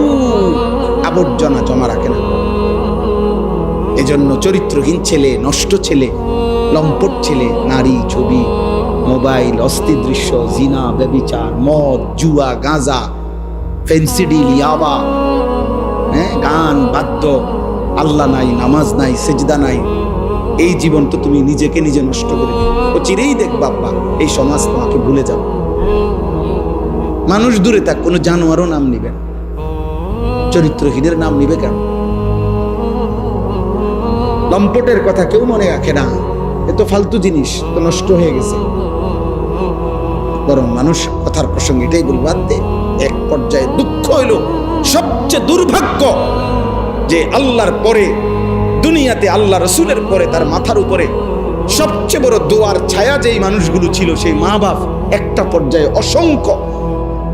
আবর্জনা জমা রাখে না। এজন্য চরিত্রহীন ছেলে, নষ্ট ছেলে, লম্পট ছেলে, নারী ছবি, মোবাইল, অস্থির দৃশ্য, জিনা, ব্যভিচার, মদ, জুয়া, গাঁজা, ফেন্সিডিল, ইয়াবা, গান, বাদ্য, আল্লাহ নাই, নামাজ নাই, সেজদা নাই, এই জীবন তো তুমি নিজেকে নিজে নষ্ট করে দিও। ও চিরেই দেখবা আব্বা এই সমাজ তোমাকে ভুলে যাবে। মানুষ দূরে থাক, কোনো জানোয়ারও নাম নিবে না, চরিত্রহীনের নাম নিবে কেন? লম্পটের কথা কেউ মনে রাখে না, এ তো ফালতু জিনিস, তো নষ্ট হয়ে গেছে। বরং মানুষ কথার প্রসঙ্গে এটাই বলবো, এক পর্যায়ে দুঃখ হইল, সবচেয়ে দুর্ভাগ্য যে আল্লাহর পরে দুনিয়াতে আল্লাহ রসুলের পরে তার মাথার উপরে সবচেয়ে বড় দোয়ার ছায়া যেই মানুষগুলো ছিল, সেই মা বাপ একটা পর্যায়ে অসংখ্য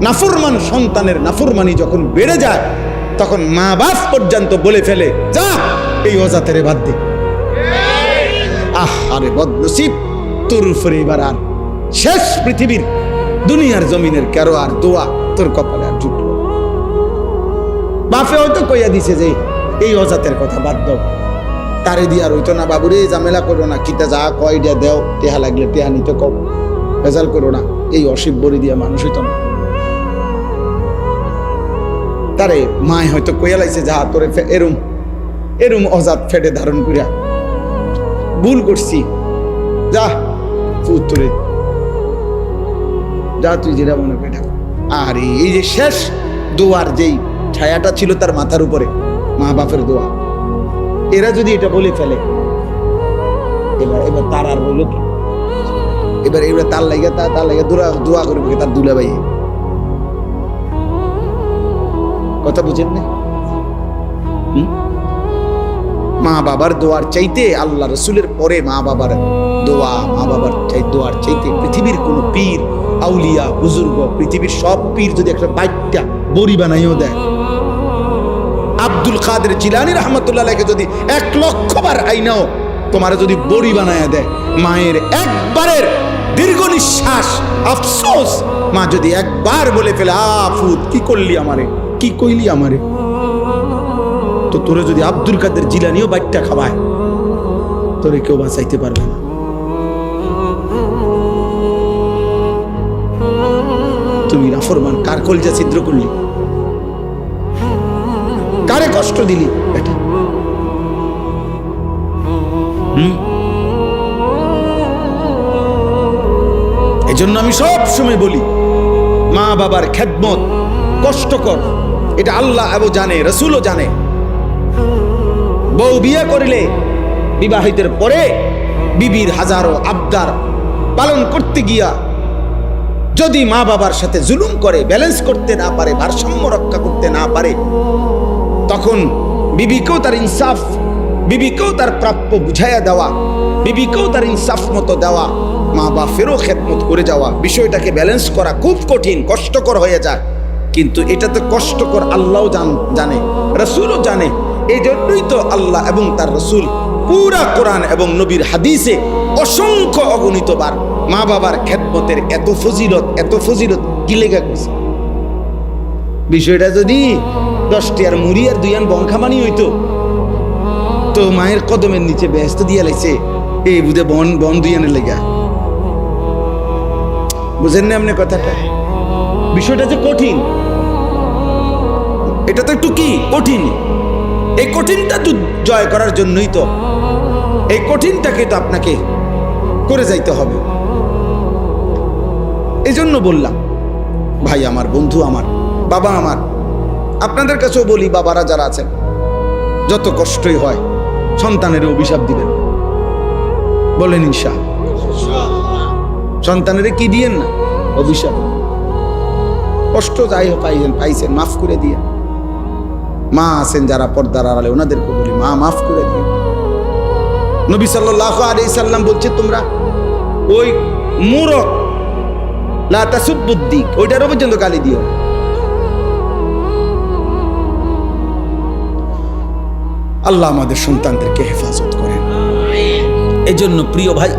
নাফরমান সন্তানের নাফরমানি যখন বেড়ে যায়, তখন মা বাপ পর্যন্ত বলে ফেলে, যা এই অজাতেরে বাদ দে। আরে বদনসিব, তোর উপরে এবার আর শেষ পৃথিবীর দুনিয়ার জমিনের কারো আর দোয়া তোর কপালে আর জুটল। বাপে হয়তো কইয়া দিছে যে এই অজাতের কথা বাদ দাও, তারে দিয়া রইতো না, বাবুরে ঝামেলা করো না, কিতা যা কয় দিয়া দেও, টেহা লাগলে টেহা নিতে কও, ভেজাল করো না, এই অসিব বড়ি দিয়া মানুষ হইতো না। তারে মায় হয়তো কইয়া লাইছে, যা তোরে এরম অজাত ফেটে ধারণ করিয়া ভুল করছি, যা পুত্রে যা, তুই যেটা মনে করে। আর এই যে শেষ দোয়ার যেই ছায়াটা ছিল তার মাথার উপরে, মা বাপের দোয়া, এরা যদি এটা বলে ফেলে, এবার তার আর বললো কি, এবার তার লাগে দোয়া করবে তার দুলাভাই। কথা বুঝেন না? মা বাবার দোয়ার চাইতে, আল্লাহ রসুলের পরে মা বাবার দোয়া, মা বাবার দোয়ার চাইতে পৃথিবীর কোন পীর, আউলিয়া, বুজুর্গ, পৃথিবীর সব পীর যদি একটা বাইকটা বড়ি বানাইও দেয়, আব্দুল কাদের জিলানী রহমতুল্লাহকে যদি 1,00,000 বার আইনাও তোমার যদি বড়ি বানায়া দেয়, মায়ের একবারের দীর্ঘ নিঃশ্বাস, আফসোস, মা যদি একবার বলে ফেলে, আফুত কি করলি আমারে, কি কইলি আমারে, তো তোরে যদি আব্দুল কাদের জিলানীও বাইকটা খাওয়ায়, তোরে কেউ বাঁচাইতে পারবে না। তুমি নাফরমান, কার কলজা ছিদ্র করলি, কারে কষ্ট দিলি এটা? এজন্য আমি সব সময় বলি, মা বাবার খেদমত কষ্টকর, এটা আল্লাহ এবং জানে, রসুলও জানে। বউ বিয়ে করিলে বিবাহিতের পরে বিবির হাজারো আবদার পালন করতে গিয়া যদি মা বাবার সাথে জুলুম করে, ব্যালেন্স করতে না পারে, ভারসাম্য রক্ষা করতে না পারে, তখন বিবিকেও তার ইনসাফ, বিবিকেও তার প্রাপ্য বুঝাইয়া দেওয়া, বিবিকেও তার ইনসাফ মতো দেওয়া, মা বাপেরও খেদমত করে যাওয়া, বিষয়টাকে ব্যালেন্স করা খুব কঠিন, কষ্টকর হয়ে যায়। কিন্তু এটা তো কষ্টকর আল্লাহও জানে, রসুলও জানে। এই জন্যই তো আল্লাহ এবং তার রসুল পুরা কোরআন এবং নবীর হাদিসে অসংখ্য অগণিতবার মা বাবার খেদমতের এত ফজিলত কি লেখা গেছে। বিষয়টা যদি 10টি আর মুড়ি আর 2 আন বংখামানি হইতো, তো মায়ের কদমের নিচে ব্যস্ত দিয়া লাইছে, এই বুধে বন 2 আনের লেগা। বুঝেন না আপনি কথাটা? বিষয়টা যে কঠিন, এটা তো একটু কি কঠিন। এই কঠিনটা জয় করার জন্যই তো, এই কঠিনটাকে তো আপনাকে করে যাইতে হবে। এই জন্য বললাম, ভাই আমার, বন্ধু আমার, বাবা আমার, আপনাদের কাছেও বলি, বাবারা যারা আছেন, যত কষ্টই হয় সন্তানের অভিশাপ দিবেন না। বলেন ইনশাআল্লাহ। সন্তানের কি দিয়েন না? অভিশাপ। কষ্ট যাই হোক পাইছেন, মাফ করে দিয়ে। মা আছেন যারা পর্দার আড়ালে, ওনাদেরকে বলি মা মাফ করে দিয়ে। নবী সাল্লাল্লাহু আলাইহি সাল্লাম বলছে তোমরা ওই মূরখ লা তাসুবুদ্দিক ওইটারও পর্যন্ত গালি দিও। আল্লাহ আমাদের সন্তানদেরকে হেফাজত করেন। এই জন্য প্রিয় ভাই,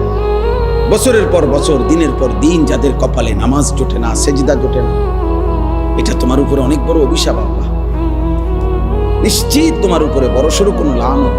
বছরের পর বছর, দিনের পর দিন যাদের কপালে নামাজ জোটে না, সেজদা জোটে না, এটা তোমার উপরে অনেক বড় অভিশাপ। আল্লাহ নিশ্চিত তোমার উপরে বড়সড় কোনো লানত